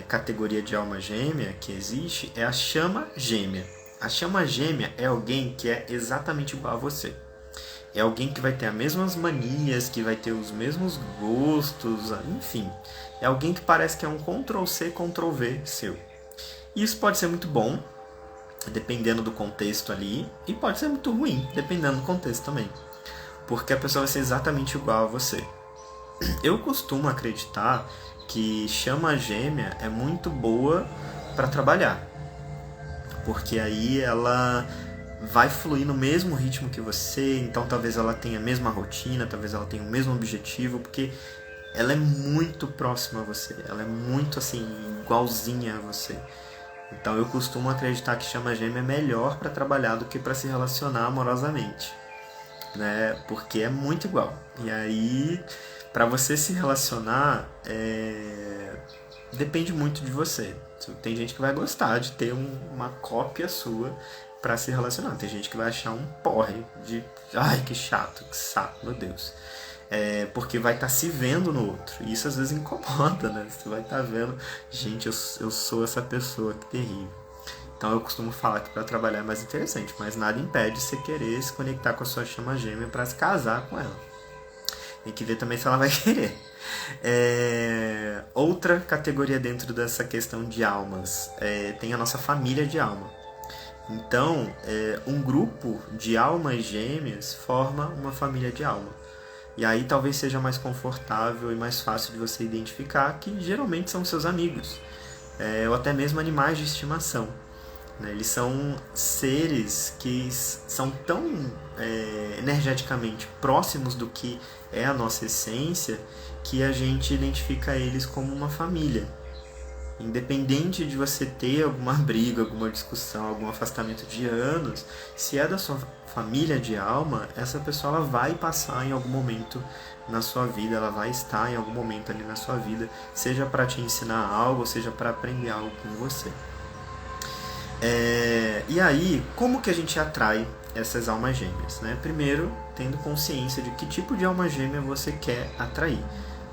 categoria de alma gêmea que existe é a chama gêmea. A chama gêmea é alguém que é exatamente igual a você. É alguém que vai ter as mesmas manias, que vai ter os mesmos gostos, enfim. É alguém que parece que é um Ctrl+C, Ctrl+V seu. Isso pode ser muito bom, dependendo do contexto ali, e pode ser muito ruim, dependendo do contexto também. Porque a pessoa vai ser exatamente igual a você. Eu costumo acreditar que chama gêmea é muito boa para trabalhar. Porque aí ela vai fluir no mesmo ritmo que você, então talvez ela tenha a mesma rotina, talvez ela tenha o mesmo objetivo, porque ela é muito próxima a você, ela é muito assim, igualzinha a você. Então eu costumo acreditar que chama gêmea é melhor para trabalhar do que para se relacionar amorosamente, né? Porque é muito igual. E aí, para você se relacionar, depende muito de você. Tem gente que vai gostar de ter uma cópia sua para se relacionar. Tem gente que vai achar um porre de... Ai, que chato, que saco, meu Deus. Porque vai estar se vendo no outro. E isso às vezes incomoda, né? Você vai estar vendo... Gente, eu sou essa pessoa, que terrível. Então eu costumo falar que para trabalhar é mais interessante. Mas nada impede você querer se conectar com a sua chama gêmea para se casar com ela. Tem que ver também se ela vai querer. Outra categoria dentro dessa questão de almas, tem a nossa família de alma. Então, um grupo de almas gêmeas forma uma família de alma. E aí talvez seja mais confortável e mais fácil de você identificar que geralmente são seus amigos, ou até mesmo animais de estimação. né? Eles são seres que são tão energeticamente próximos do que é a nossa essência que a gente identifica eles como uma família. Independente de você ter alguma briga, alguma discussão, algum afastamento de anos, se é da sua família de alma, essa pessoa ela vai passar em algum momento na sua vida, ela vai estar em algum momento ali na sua vida, seja para te ensinar algo, seja para aprender algo com você. E aí, como que a gente atrai essas almas gêmeas, né? Primeiro, tendo consciência de que tipo de alma gêmea você quer atrair.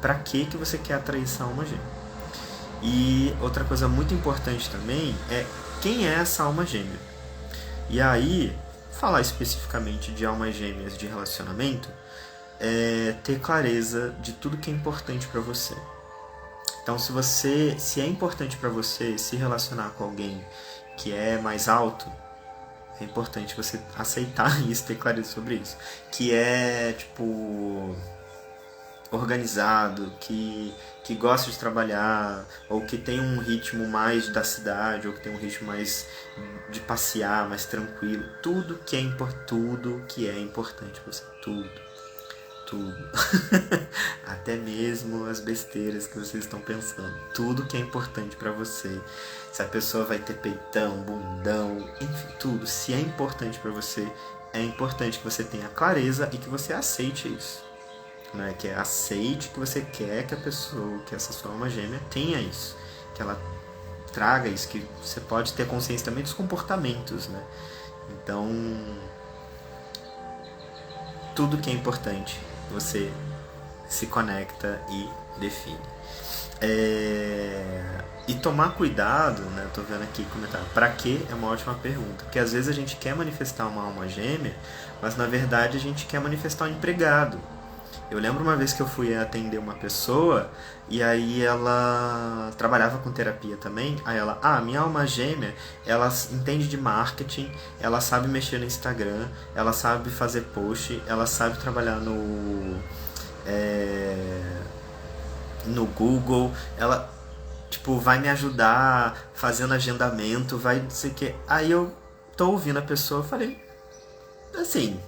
Para que você quer atrair essa alma gêmea? E outra coisa muito importante também é quem é essa alma gêmea. E aí, falar especificamente de almas gêmeas de relacionamento é ter clareza de tudo que é importante para você. Então, se é importante para você se relacionar com alguém que é mais alto, é importante você aceitar isso, ter clareza sobre isso. Que é, tipo, organizado, que gosta de trabalhar, ou que tem um ritmo mais da cidade, ou que tem um ritmo mais de passear, mais tranquilo. Tudo que é importante para você. Tudo. Até mesmo as besteiras que vocês estão pensando. Tudo que é importante para você. Se a pessoa vai ter peitão, bundão, enfim, tudo. Se é importante para você, é importante que você tenha clareza e que você aceite isso. Né? Que aceite que você quer que a pessoa, que essa sua alma gêmea tenha isso. Que ela traga isso, que você pode ter consciência também dos comportamentos, né? Então, tudo que é importante, você se conecta e define. E tomar cuidado, né? Eu tô vendo aqui comentário. Pra quê? É uma ótima pergunta. Porque às vezes a gente quer manifestar uma alma gêmea, mas na verdade a gente quer manifestar um empregado. Eu lembro uma vez que eu fui atender uma pessoa e aí ela trabalhava com terapia também. Aí ela, minha alma gêmea, ela entende de marketing, ela sabe mexer no Instagram, ela sabe fazer post, ela sabe trabalhar no Google, ela tipo vai me ajudar fazendo agendamento, vai não sei o que. Aí eu tô ouvindo a pessoa, falei assim,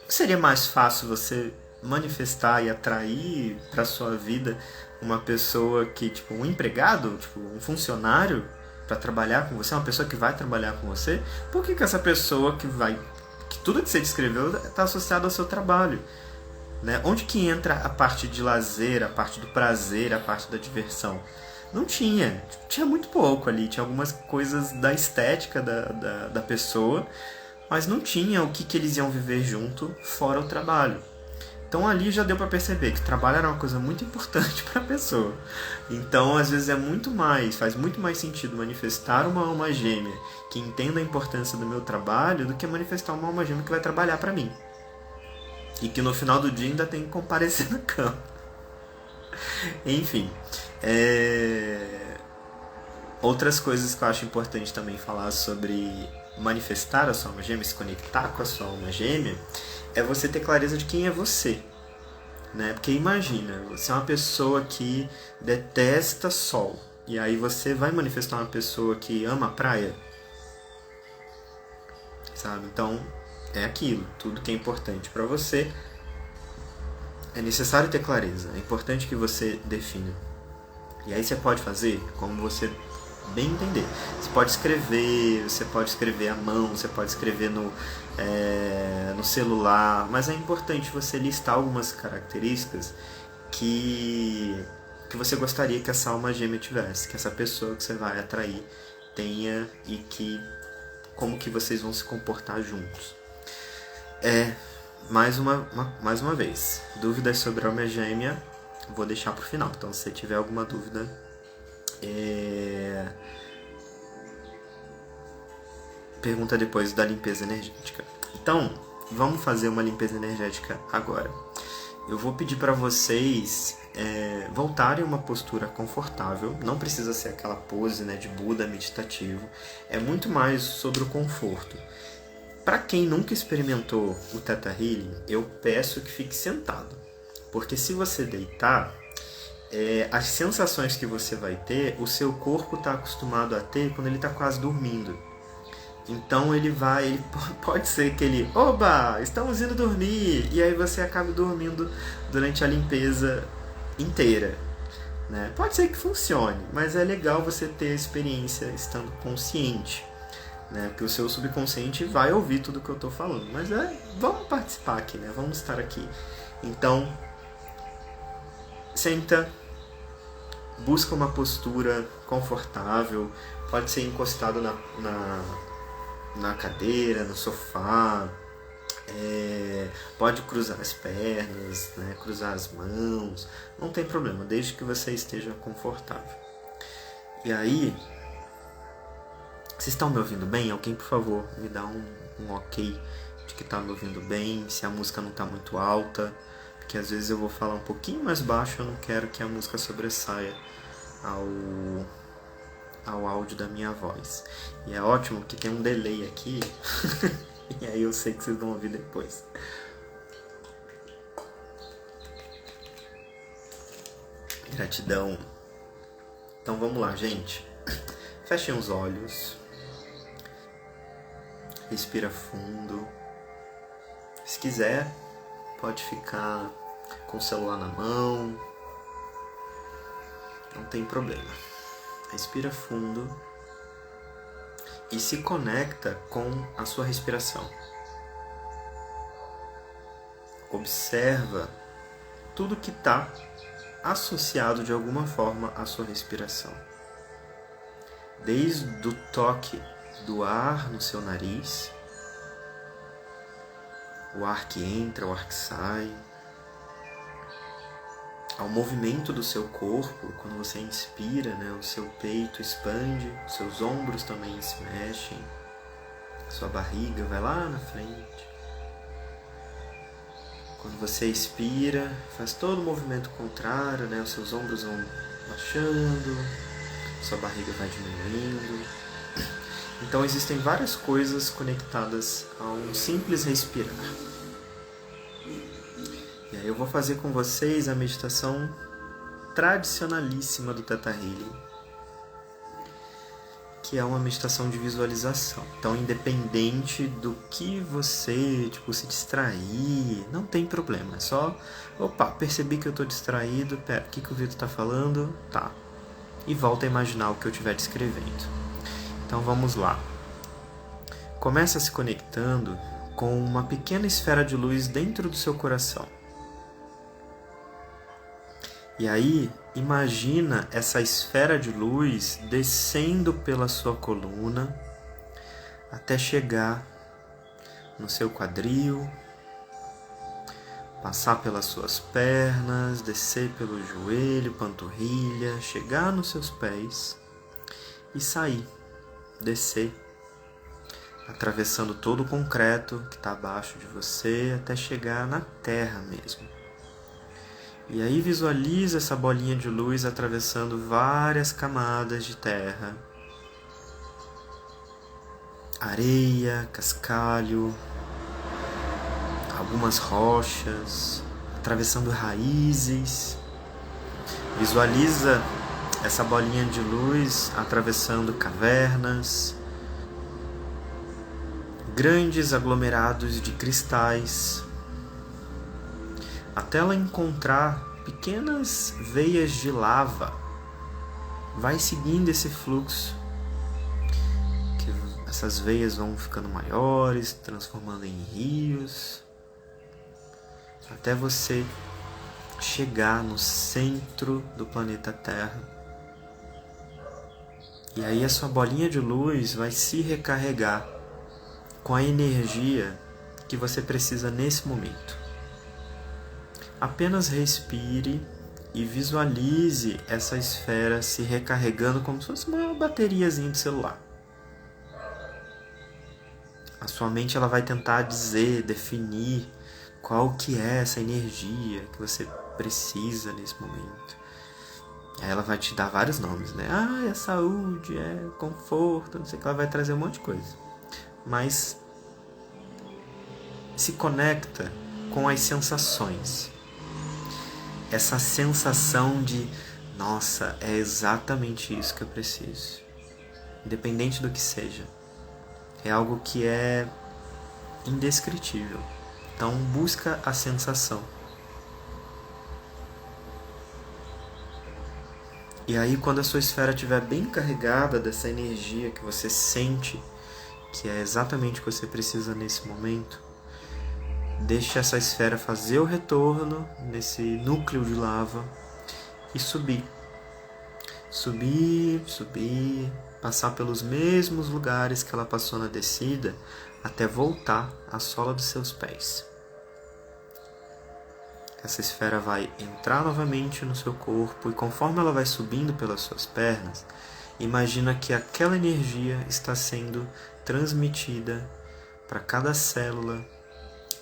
seria mais fácil você manifestar e atrair para sua vida uma pessoa que, tipo, um empregado, tipo, um funcionário para trabalhar com você, uma pessoa que vai trabalhar com você? Por que essa pessoa que tudo que você descreveu está associado ao seu trabalho? Né? Onde que entra a parte de lazer, a parte do prazer, a parte da diversão? Não tinha. Tinha muito pouco ali. Tinha algumas coisas da estética da pessoa, mas não tinha o que eles iam viver junto fora o trabalho. Então ali já deu para perceber que o trabalho era uma coisa muito importante para a pessoa. Então às vezes faz muito mais sentido manifestar uma alma gêmea que entenda a importância do meu trabalho do que manifestar uma alma gêmea que vai trabalhar para mim. E que no final do dia ainda tem que comparecer na cama. Enfim. Outras coisas que eu acho importante também falar sobre manifestar a sua alma gêmea, se conectar com a sua alma gêmea, é você ter clareza de quem é você, né? Porque imagina, você é uma pessoa que detesta sol, e aí você vai manifestar uma pessoa que ama a praia, sabe? Então, é aquilo, tudo que é importante para você, é necessário ter clareza, é importante que você defina. E aí você pode fazer como você bem entender. Você pode escrever à mão, você pode escrever no celular, mas é importante você listar algumas características que você gostaria que essa alma gêmea tivesse, que essa pessoa que você vai atrair tenha, e como que vocês vão se comportar juntos. Mais uma vez, dúvidas sobre a alma gêmea vou deixar pro final, então se você tiver alguma dúvida, pergunta depois da limpeza energética. Então, vamos fazer uma limpeza energética agora. Eu vou pedir para vocês voltarem a uma postura confortável. Não precisa ser aquela pose, né, de Buda meditativo. É muito mais sobre o conforto. Para quem nunca experimentou o Theta Healing, eu peço que fique sentado. Porque se você deitar, as sensações que você vai ter, o seu corpo está acostumado a ter quando ele está quase dormindo. Então pode ser que ele, oba, estamos indo dormir, e aí você acaba dormindo durante a limpeza inteira, né? Pode ser que funcione, mas é legal você ter a experiência estando consciente, né? Porque o seu subconsciente vai ouvir tudo que eu estou falando, mas vamos participar aqui, né? Vamos estar aqui. Então, senta, busca uma postura confortável, pode ser encostado na cadeira, no sofá, pode cruzar as pernas, né, cruzar as mãos, não tem problema, desde que você esteja confortável. E aí, vocês estão me ouvindo bem? Alguém, por favor, me dá um ok de que está me ouvindo bem, se a música não está muito alta, porque às vezes eu vou falar um pouquinho mais baixo, eu não quero que a música sobressaia ao áudio da minha voz. E é ótimo que tem um delay aqui, e aí eu sei que vocês vão ouvir depois. Gratidão. Então vamos lá, gente. Fechem os olhos. Respira fundo. Se quiser, pode ficar com o celular na mão. Não tem problema. Respira fundo e se conecta com a sua respiração. Observa tudo que está associado de alguma forma à sua respiração. Desde o toque do ar no seu nariz, o ar que entra, o ar que sai, ao movimento do seu corpo, quando você inspira, né, o seu peito expande, os seus ombros também se mexem, sua barriga vai lá na frente. Quando você expira, faz todo o movimento contrário, né, os seus ombros vão baixando, sua barriga vai diminuindo. Então existem várias coisas conectadas a um simples respirar. E aí eu vou fazer com vocês a meditação tradicionalíssima do Theta Healing, que é uma meditação de visualização. Então, independente do que você, se distrair, não tem problema. É só, percebi que eu estou distraído, o que o Vitor está falando? Tá. E volta a imaginar o que eu estiver descrevendo. Então, vamos lá. Começa se conectando com uma pequena esfera de luz dentro do seu coração. E aí, imagina essa esfera de luz descendo pela sua coluna até chegar no seu quadril, passar pelas suas pernas, descer pelo joelho, panturrilha, chegar nos seus pés e sair, descer, atravessando todo o concreto que está abaixo de você até chegar na terra mesmo. E aí visualiza essa bolinha de luz atravessando várias camadas de terra, areia, cascalho, algumas rochas, atravessando raízes. Visualiza essa bolinha de luz atravessando cavernas, grandes aglomerados de cristais, até ela encontrar pequenas veias de lava. Vai seguindo esse fluxo, que essas veias vão ficando maiores, transformando em rios, até você chegar no centro do planeta Terra. E aí a sua bolinha de luz vai se recarregar com a energia que você precisa nesse momento. Apenas respire e visualize essa esfera se recarregando como se fosse uma bateriazinha de celular. A sua mente ela vai tentar definir qual que é essa energia que você precisa nesse momento. Aí ela vai te dar vários nomes, né? É saúde, é conforto, não sei o que, ela vai trazer um monte de coisa. Mas se conecta com as sensações. Essa sensação de, nossa, é exatamente isso que eu preciso. Independente do que seja. É algo que é indescritível. Então busca a sensação. E aí quando a sua esfera estiver bem carregada dessa energia que você sente, que é exatamente o que você precisa nesse momento, deixe essa esfera fazer o retorno nesse núcleo de lava e subir. Subir, subir, passar pelos mesmos lugares que ela passou na descida, até voltar à sola dos seus pés. Essa esfera vai entrar novamente no seu corpo e conforme ela vai subindo pelas suas pernas, imagina que aquela energia está sendo transmitida para cada célula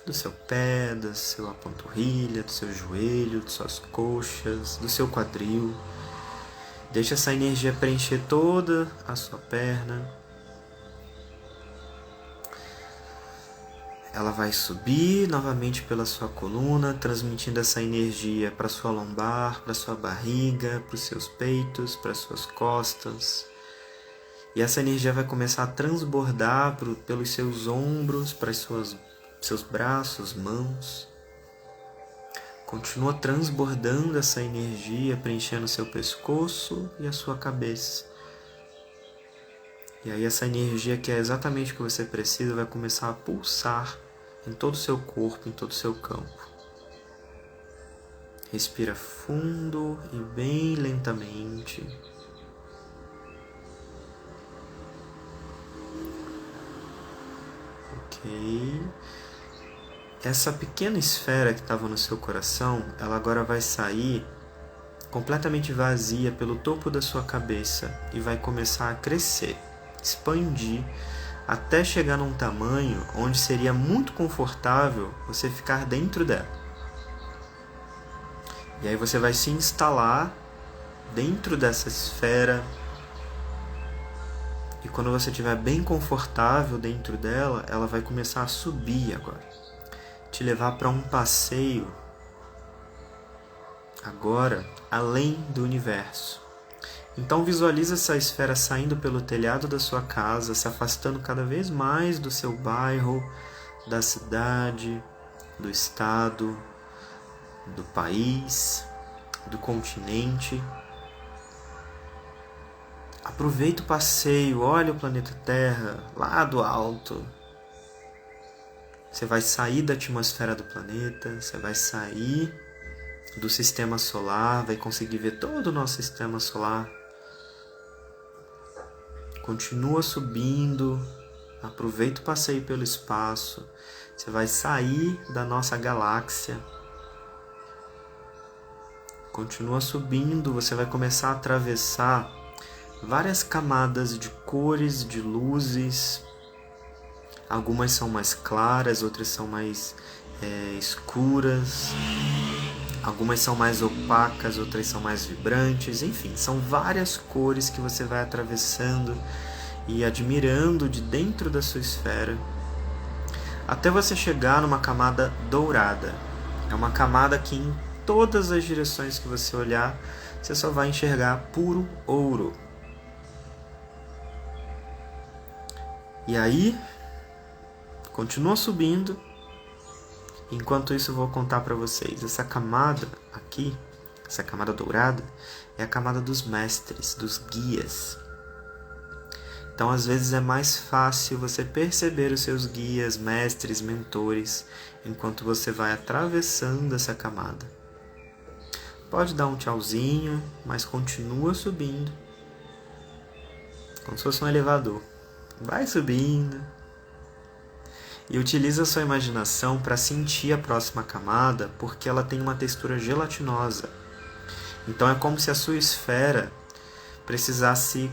do seu pé, da sua panturrilha, do seu joelho, de suas coxas, do seu quadril. Deixa essa energia preencher toda a sua perna. Ela vai subir novamente pela sua coluna, transmitindo essa energia para sua lombar, para sua barriga, para os seus peitos, para suas costas. E essa energia vai começar a transbordar pelos seus ombros, para seus braços, mãos. Continua transbordando essa energia, preenchendo seu pescoço e a sua cabeça. E aí essa energia, que é exatamente o que você precisa, vai começar a pulsar em todo o seu corpo, em todo o seu campo. Respira fundo e bem lentamente. Ok. Essa pequena esfera que estava no seu coração, ela agora vai sair completamente vazia pelo topo da sua cabeça e vai começar a crescer, expandir, até chegar num tamanho onde seria muito confortável você ficar dentro dela. E aí você vai se instalar dentro dessa esfera. E quando você estiver bem confortável dentro dela, ela vai começar a subir agora. Te levar para um passeio agora além do universo. Então visualiza essa esfera saindo pelo telhado da sua casa, se afastando cada vez mais do seu bairro, da cidade, do estado, do país, do continente. Aproveita o passeio, olha o planeta Terra lá do alto. Você vai sair da atmosfera do planeta, você vai sair do sistema solar, vai conseguir ver todo o nosso sistema solar. Continua subindo, aproveita o passeio pelo espaço. Você vai sair da nossa galáxia. Continua subindo, você vai começar a atravessar várias camadas de cores, de luzes. Algumas são mais claras, outras são mais escuras. Algumas são mais opacas, outras são mais vibrantes. Enfim, são várias cores que você vai atravessando e admirando de dentro da sua esfera, até você chegar numa camada dourada. É uma camada que em todas as direções que você olhar, você só vai enxergar puro ouro. E aí, continua subindo. Enquanto isso, eu vou contar para vocês. Essa camada aqui, essa camada dourada, é a camada dos mestres, dos guias. Então, às vezes, é mais fácil você perceber os seus guias, mestres, mentores, enquanto você vai atravessando essa camada. Pode dar um tchauzinho, mas continua subindo, como se fosse um elevador. Vai subindo. E utiliza a sua imaginação para sentir a próxima camada, porque ela tem uma textura gelatinosa. Então é como se a sua esfera precisasse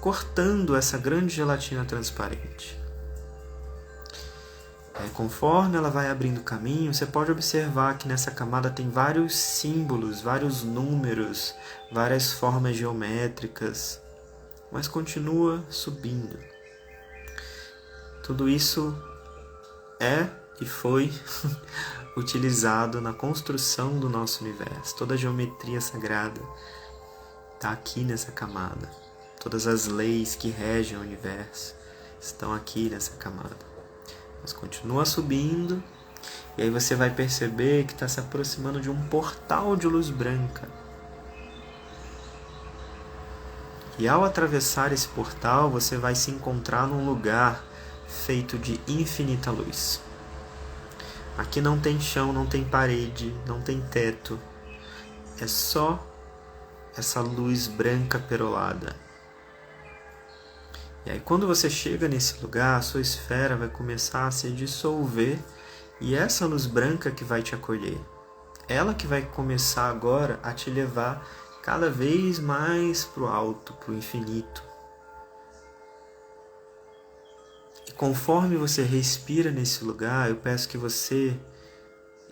cortando essa grande gelatina transparente. Conforme ela vai abrindo caminho, você pode observar que nessa camada tem vários símbolos, vários números, várias formas geométricas, mas continua subindo. Tudo isso é e foi utilizado na construção do nosso universo. Toda a geometria sagrada está aqui nessa camada. Todas as leis que regem o universo estão aqui nessa camada. Mas continua subindo, e aí você vai perceber que está se aproximando de um portal de luz branca. E ao atravessar esse portal, você vai se encontrar num lugar feito de infinita luz. Aqui não tem chão, não tem parede, não tem teto. É só essa luz branca perolada. E aí quando você chega nesse lugar, a sua esfera vai começar a se dissolver, e essa luz branca que vai te acolher, ela que vai começar agora a te levar cada vez mais para o alto, para o infinito. E conforme você respira nesse lugar, eu peço que você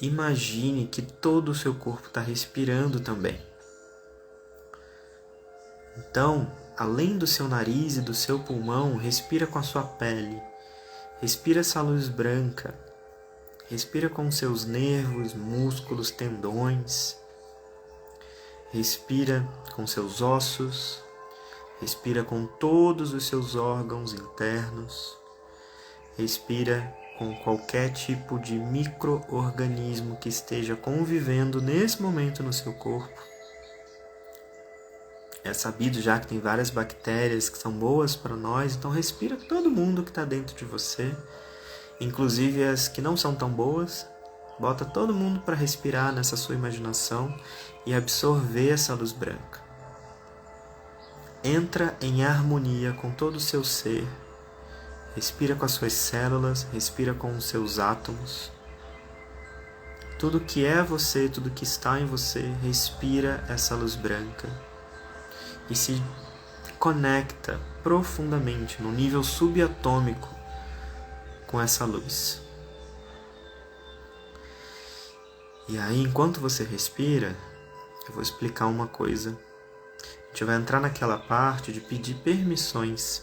imagine que todo o seu corpo está respirando também. Então, além do seu nariz e do seu pulmão, respira com a sua pele. Respira essa luz branca. Respira com seus nervos, músculos, tendões. Respira com seus ossos. Respira com todos os seus órgãos internos. Respira com qualquer tipo de micro-organismo que esteja convivendo nesse momento no seu corpo. É sabido já que tem várias bactérias que são boas para nós, então respira todo mundo que está dentro de você, inclusive as que não são tão boas. Bota todo mundo para respirar nessa sua imaginação e absorver essa luz branca. Entra em harmonia com todo o seu ser. Respira com as suas células, respira com os seus átomos. Tudo que é você, tudo que está em você, respira essa luz branca. E se conecta profundamente, no nível subatômico, com essa luz. E aí, enquanto você respira, eu vou explicar uma coisa. A gente vai entrar naquela parte de pedir permissões,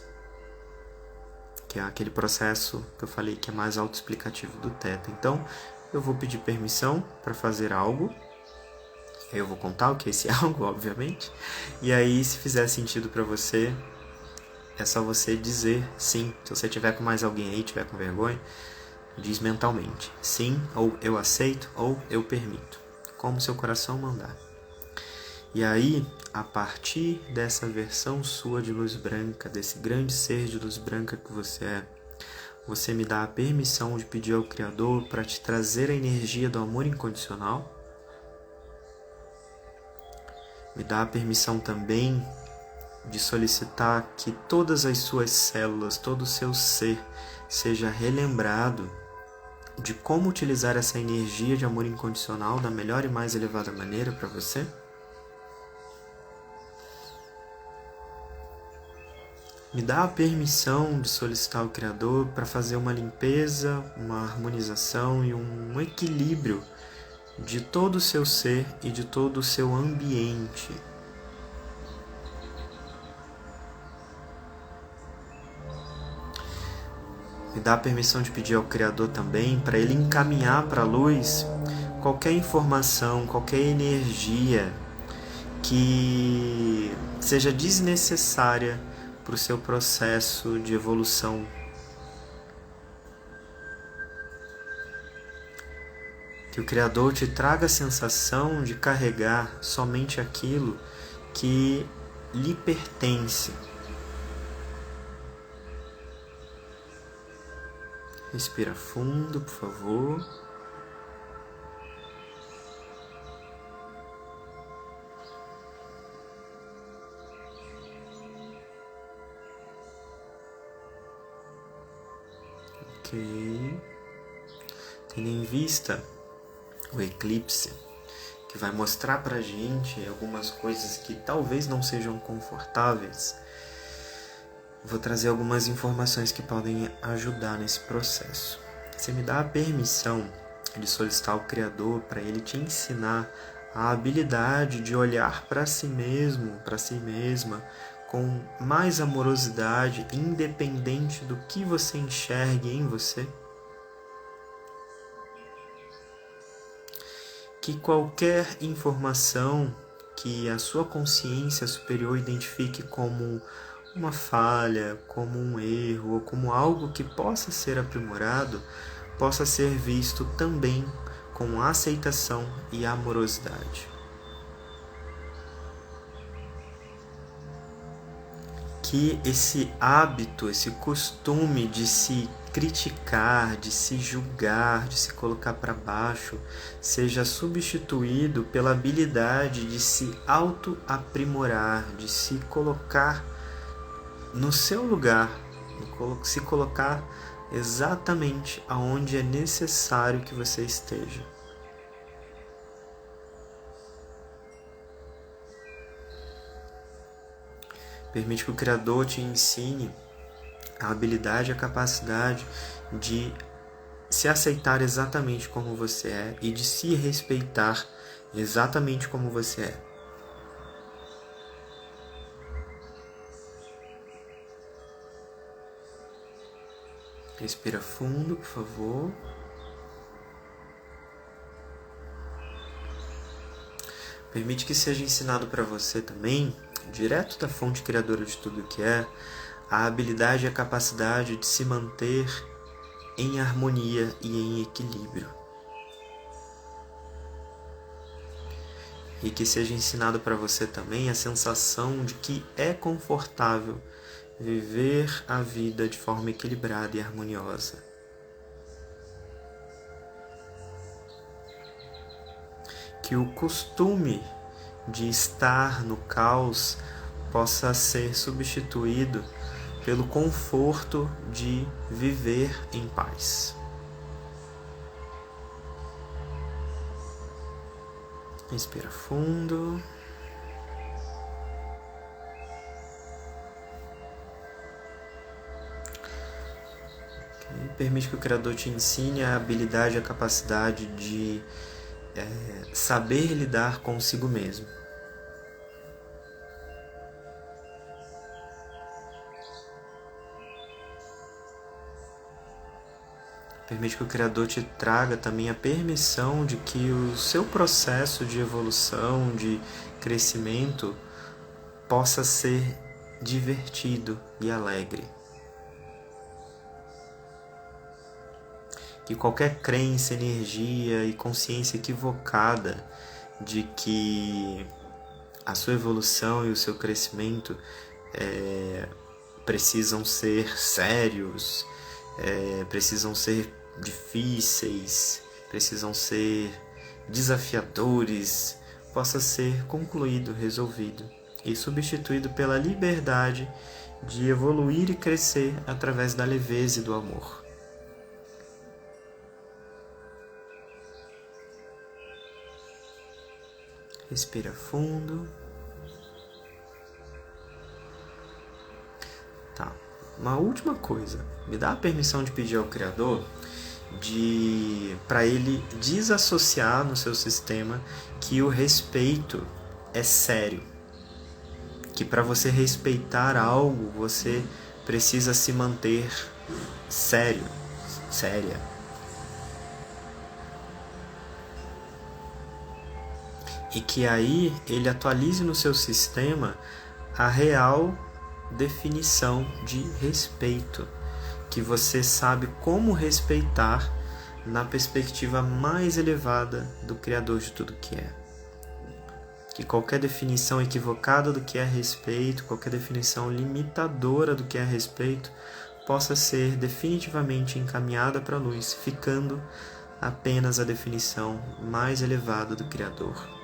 que é aquele processo que eu falei que é mais autoexplicativo do Theta. Então, eu vou pedir permissão para fazer algo. Aí eu vou contar o que é esse algo, obviamente. E aí, se fizer sentido para você, é só você dizer sim. Se você tiver com mais alguém aí, tiver com vergonha, diz mentalmente sim, ou eu aceito, ou eu permito, como seu coração mandar. E aí, a partir dessa versão sua de luz branca, desse grande ser de luz branca que você é, você me dá a permissão de pedir ao Criador para te trazer a energia do amor incondicional. Me dá a permissão também de solicitar que todas as suas células, todo o seu ser, seja relembrado de como utilizar essa energia de amor incondicional da melhor e mais elevada maneira para você. Me dá a permissão de solicitar ao Criador para fazer uma limpeza, uma harmonização e um equilíbrio de todo o seu ser e de todo o seu ambiente. Me dá a permissão de pedir ao Criador também para Ele encaminhar para a luz qualquer informação, qualquer energia que seja desnecessária para o seu processo de evolução. Que o Criador te traga a sensação de carregar somente aquilo que lhe pertence. Respira fundo, por favor. Ok. Tendo em vista o eclipse, que vai mostrar pra gente algumas coisas que talvez não sejam confortáveis, vou trazer algumas informações que podem ajudar nesse processo. Você me dá a permissão de solicitar ao Criador para Ele te ensinar a habilidade de olhar para si mesmo, para si mesma, com mais amorosidade, independente do que você enxergue em você? Que qualquer informação que a sua consciência superior identifique como uma falha, como um erro ou como algo que possa ser aprimorado, possa ser visto também com aceitação e amorosidade. Que esse hábito, esse costume de se criticar, de se julgar, de se colocar para baixo, seja substituído pela habilidade de se auto-aprimorar, de se colocar no seu lugar, se colocar exatamente aonde é necessário que você esteja. Permite que o Criador te ensine a habilidade e a capacidade de se aceitar exatamente como você é e de se respeitar exatamente como você é. Respira fundo, por favor. Permite que seja ensinado para você também, direto da fonte criadora de tudo que é, a habilidade e a capacidade de se manter em harmonia e em equilíbrio. E que seja ensinado para você também a sensação de que é confortável viver a vida de forma equilibrada e harmoniosa. Que o costume de estar no caos possa ser substituído pelo conforto de viver em paz. Respira fundo. Permite que o Criador te ensine a habilidade e a capacidade de saber lidar consigo mesmo. Permite que o Criador te traga também a permissão de que o seu processo de evolução, de crescimento, possa ser divertido e alegre. Que qualquer crença, energia e consciência equivocada de que a sua evolução e o seu crescimento precisam ser sérios, precisam ser difíceis, precisam ser desafiadores, possa ser concluído, resolvido e substituído pela liberdade de evoluir e crescer através da leveza e do amor. Respira fundo. Tá. Uma última coisa. Me dá a permissão de pedir ao Criador para ele desassociar no seu sistema que o respeito é sério. Que para você respeitar algo, você precisa se manter séria. E que aí ele atualize no seu sistema a real definição de respeito, que você sabe como respeitar na perspectiva mais elevada do Criador de tudo que é. Que qualquer definição equivocada do que é respeito, qualquer definição limitadora do que é respeito, possa ser definitivamente encaminhada para a luz, ficando apenas a definição mais elevada do Criador.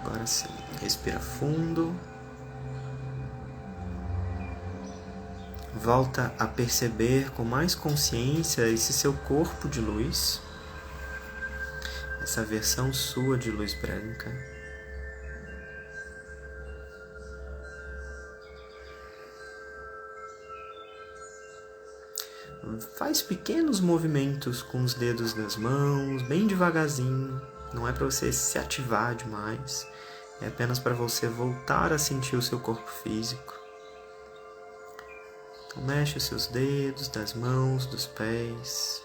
Agora sim, respira fundo. Volta a perceber com mais consciência esse seu corpo de luz, essa versão sua de luz branca. Faz pequenos movimentos com os dedos das mãos, bem devagarzinho. Não é para você se ativar demais, é apenas para você voltar a sentir o seu corpo físico. Então, mexe os seus dedos das mãos, dos pés.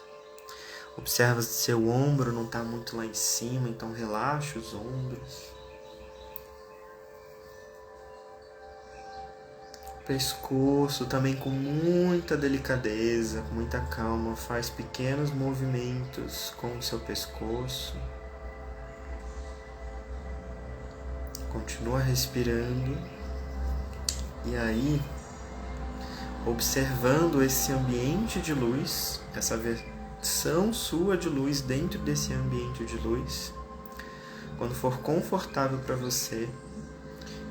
Observa se seu ombro não está muito lá em cima, então relaxa os ombros. Pescoço também com muita delicadeza, com muita calma, faz pequenos movimentos com o seu pescoço. Continua respirando. E aí, observando esse ambiente de luz, essa versão sua de luz dentro desse ambiente de luz, quando for confortável para você,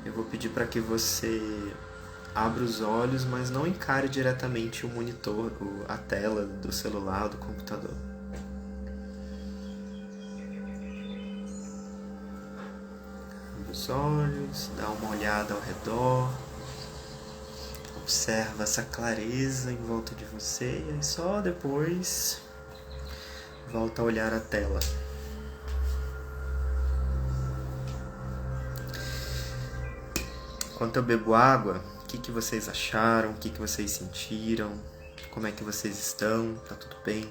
eu vou pedir para que você abra os olhos, mas não encare diretamente o monitor, a tela do celular, do computador. Abre os olhos, dá uma olhada ao redor, observa essa clareza em volta de você e só depois volta a olhar a tela. Enquanto eu bebo água, o que vocês acharam? O que vocês sentiram? Como é que vocês estão? Tá tudo bem?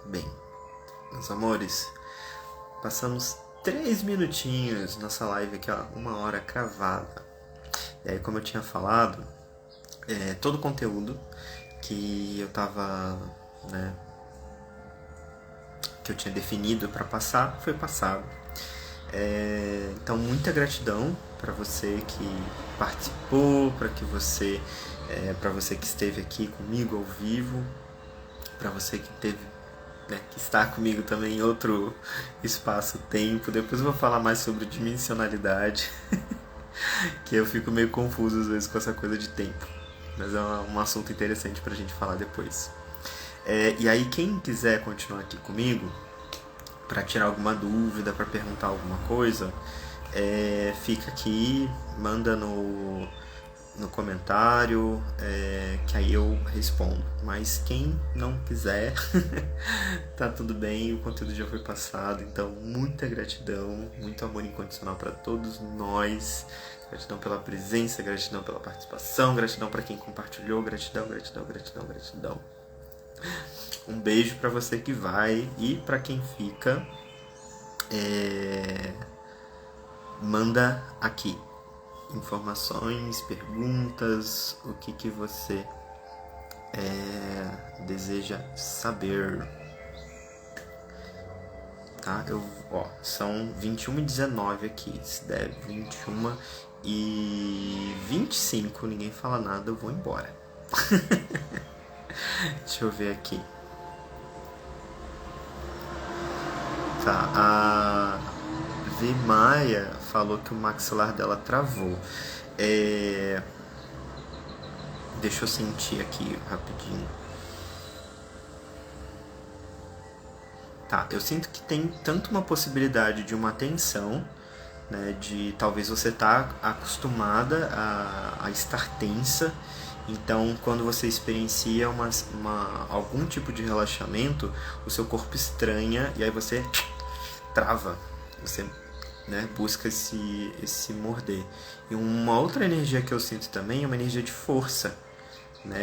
Bem, meus amores, passamos 3 minutinhos nossa live aqui, ó, 1 hora cravada. E aí, como eu tinha falado, todo o conteúdo que eu tava, que eu tinha definido para passar, foi passado. Então, muita gratidão para você que participou, para você que esteve aqui comigo ao vivo, para você que teve que está comigo também em outro espaço-tempo. Depois eu vou falar mais sobre dimensionalidade, que eu fico meio confuso às vezes com essa coisa de tempo. Mas é um assunto interessante pra gente falar depois. E aí, quem quiser continuar aqui comigo, para tirar alguma dúvida, para perguntar alguma coisa, fica aqui, manda no comentário, que aí eu respondo. Mas quem não quiser, tá tudo bem, o conteúdo já foi passado. Então, muita gratidão, muito amor incondicional para todos nós. Gratidão pela presença, gratidão pela participação, gratidão para quem compartilhou, gratidão. Um beijo para você que vai, e para quem fica, manda aqui informações, perguntas, o que você deseja saber. Tá? São 21h19 aqui, se der 21h25, ninguém fala nada, eu vou embora. Deixa eu ver aqui. Tá, a V Maia falou que o maxilar dela travou. Deixa eu sentir aqui rapidinho. Tá, eu sinto que tem tanto uma possibilidade de uma tensão, né, de talvez você tá acostumada a estar tensa. Então, quando você experiencia algum tipo de relaxamento, o seu corpo estranha e aí você trava, você busca esse morder. E uma outra energia que eu sinto também é uma energia de força,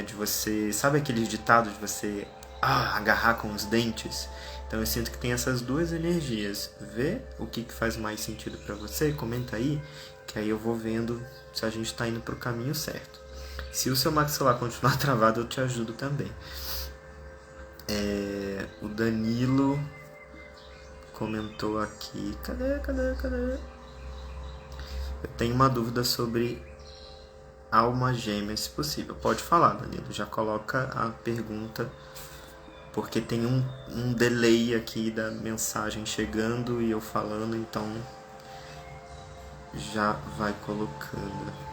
de você, sabe aquele ditado de você agarrar com os dentes? Então eu sinto que tem essas duas energias. Vê o que faz mais sentido para você, comenta aí, que aí eu vou vendo se a gente tá indo pro caminho certo. Se o seu maxilar continuar travado, eu te ajudo também. O Danilo comentou aqui. Cadê? Eu tenho uma dúvida sobre alma gêmea, se possível. Pode falar, Danilo. Já coloca a pergunta, porque tem um delay aqui da mensagem chegando e eu falando, então já vai colocando.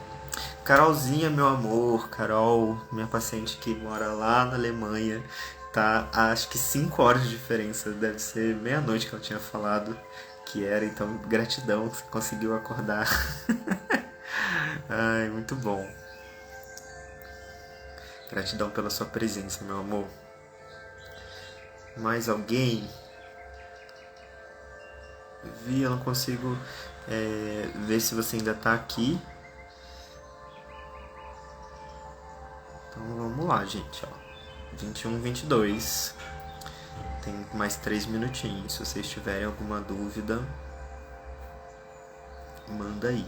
Carolzinha, meu amor, Carol, minha paciente que mora lá na Alemanha, tá? Acho que 5 horas de diferença, deve ser meia-noite que eu tinha falado que era, então gratidão que você conseguiu acordar. Ai, muito bom. Gratidão pela sua presença, meu amor. Mais alguém? Vi, eu não consigo ver se você ainda tá aqui. Então vamos lá, gente. Ó. 21, 22. Tem mais 3 minutinhos. Se vocês tiverem alguma dúvida, manda aí.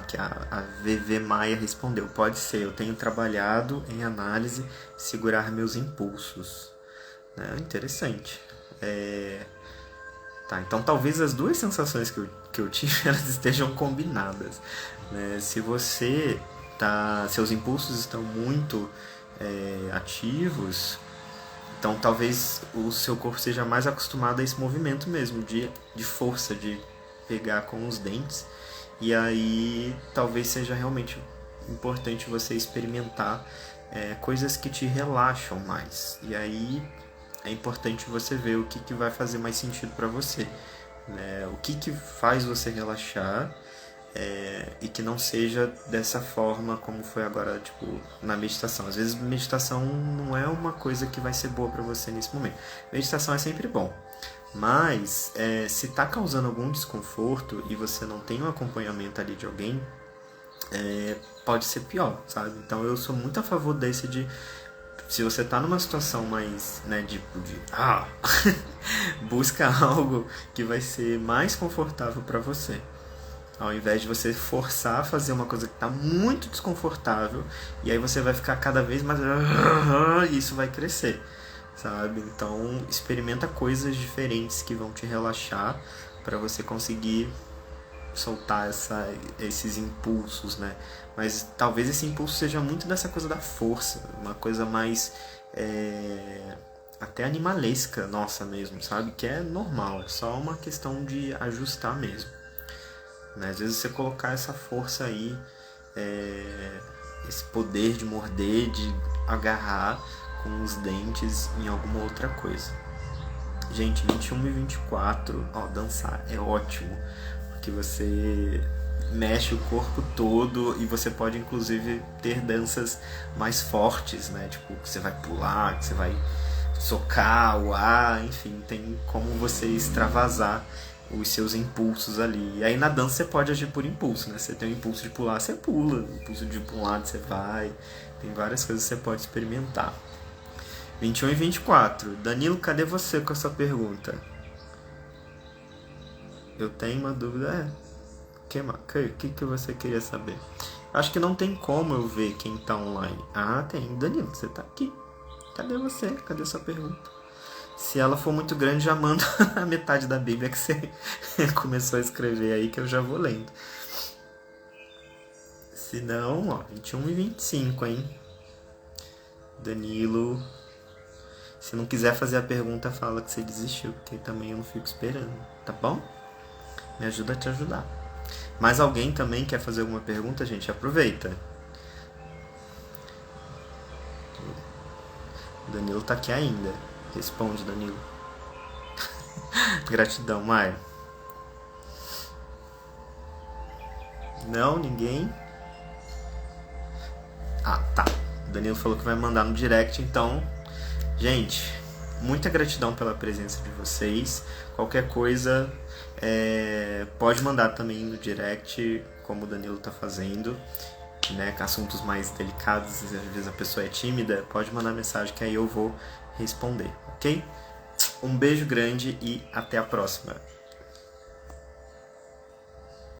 Que a VV Maia respondeu. Pode ser, eu tenho trabalhado em análise, segurar meus impulsos. Interessante. Tá, então talvez as duas sensações que eu tive, elas estejam combinadas. Né? Se você seus impulsos estão muito ativos, então talvez o seu corpo seja mais acostumado a esse movimento mesmo, de força, de pegar com os dentes. E aí talvez seja realmente importante você experimentar coisas que te relaxam mais. E aí é importante você ver o que vai fazer mais sentido para você. Né? O que faz você relaxar e que não seja dessa forma como foi agora, tipo, na meditação. Às vezes meditação não é uma coisa que vai ser boa para você nesse momento. Meditação é sempre bom. Mas se está causando algum desconforto e você não tem um acompanhamento ali de alguém, pode ser pior, sabe? Então eu sou muito a favor desse de... Se você está numa situação mais, busca algo que vai ser mais confortável para você. Ao invés de você forçar a fazer uma coisa que está muito desconfortável, e aí você vai ficar cada vez mais... e isso vai crescer. Sabe? Então experimenta coisas diferentes que vão te relaxar para você conseguir soltar esses impulsos, né? Mas talvez esse impulso seja muito dessa coisa da força, uma coisa mais até animalesca nossa mesmo, sabe? Que é normal, é só uma questão de ajustar mesmo, né? Às vezes você colocar essa força aí, esse poder de morder, de agarrar com os dentes em alguma outra coisa. Gente, 21 e 24, dançar é ótimo, porque você mexe o corpo todo e você pode inclusive ter danças mais fortes, né? Tipo, que você vai pular, que você vai socar o ar, enfim, tem como você extravasar os seus impulsos ali. E aí na dança você pode agir por impulso, né? Você tem o impulso de pular, você pula, o impulso de ir para um lado, você vai. Tem várias coisas que você pode experimentar. 21 e 24. Danilo, cadê você com essa pergunta? Eu tenho uma dúvida. O que você queria saber? Acho que não tem como eu ver quem tá online. Tem. Danilo, você tá aqui. Cadê você? Cadê sua pergunta? Se ela for muito grande, já manda a metade da Bíblia que você começou a escrever aí, que eu já vou lendo. Se não, 21 e 25, hein? Danilo... Se não quiser fazer a pergunta, fala que você desistiu, porque também eu não fico esperando, tá bom? Me ajuda a te ajudar. Mais alguém também quer fazer alguma pergunta, gente? Aproveita. O Danilo tá aqui ainda. Responde, Danilo. Gratidão, Maia. Não, ninguém? Tá. O Danilo falou que vai mandar no direct, então... Gente, muita gratidão pela presença de vocês. Qualquer coisa, pode mandar também no direct, como o Danilo tá fazendo, né? Assuntos mais delicados, às vezes a pessoa é tímida, pode mandar mensagem que aí eu vou responder, ok? Um beijo grande e até a próxima.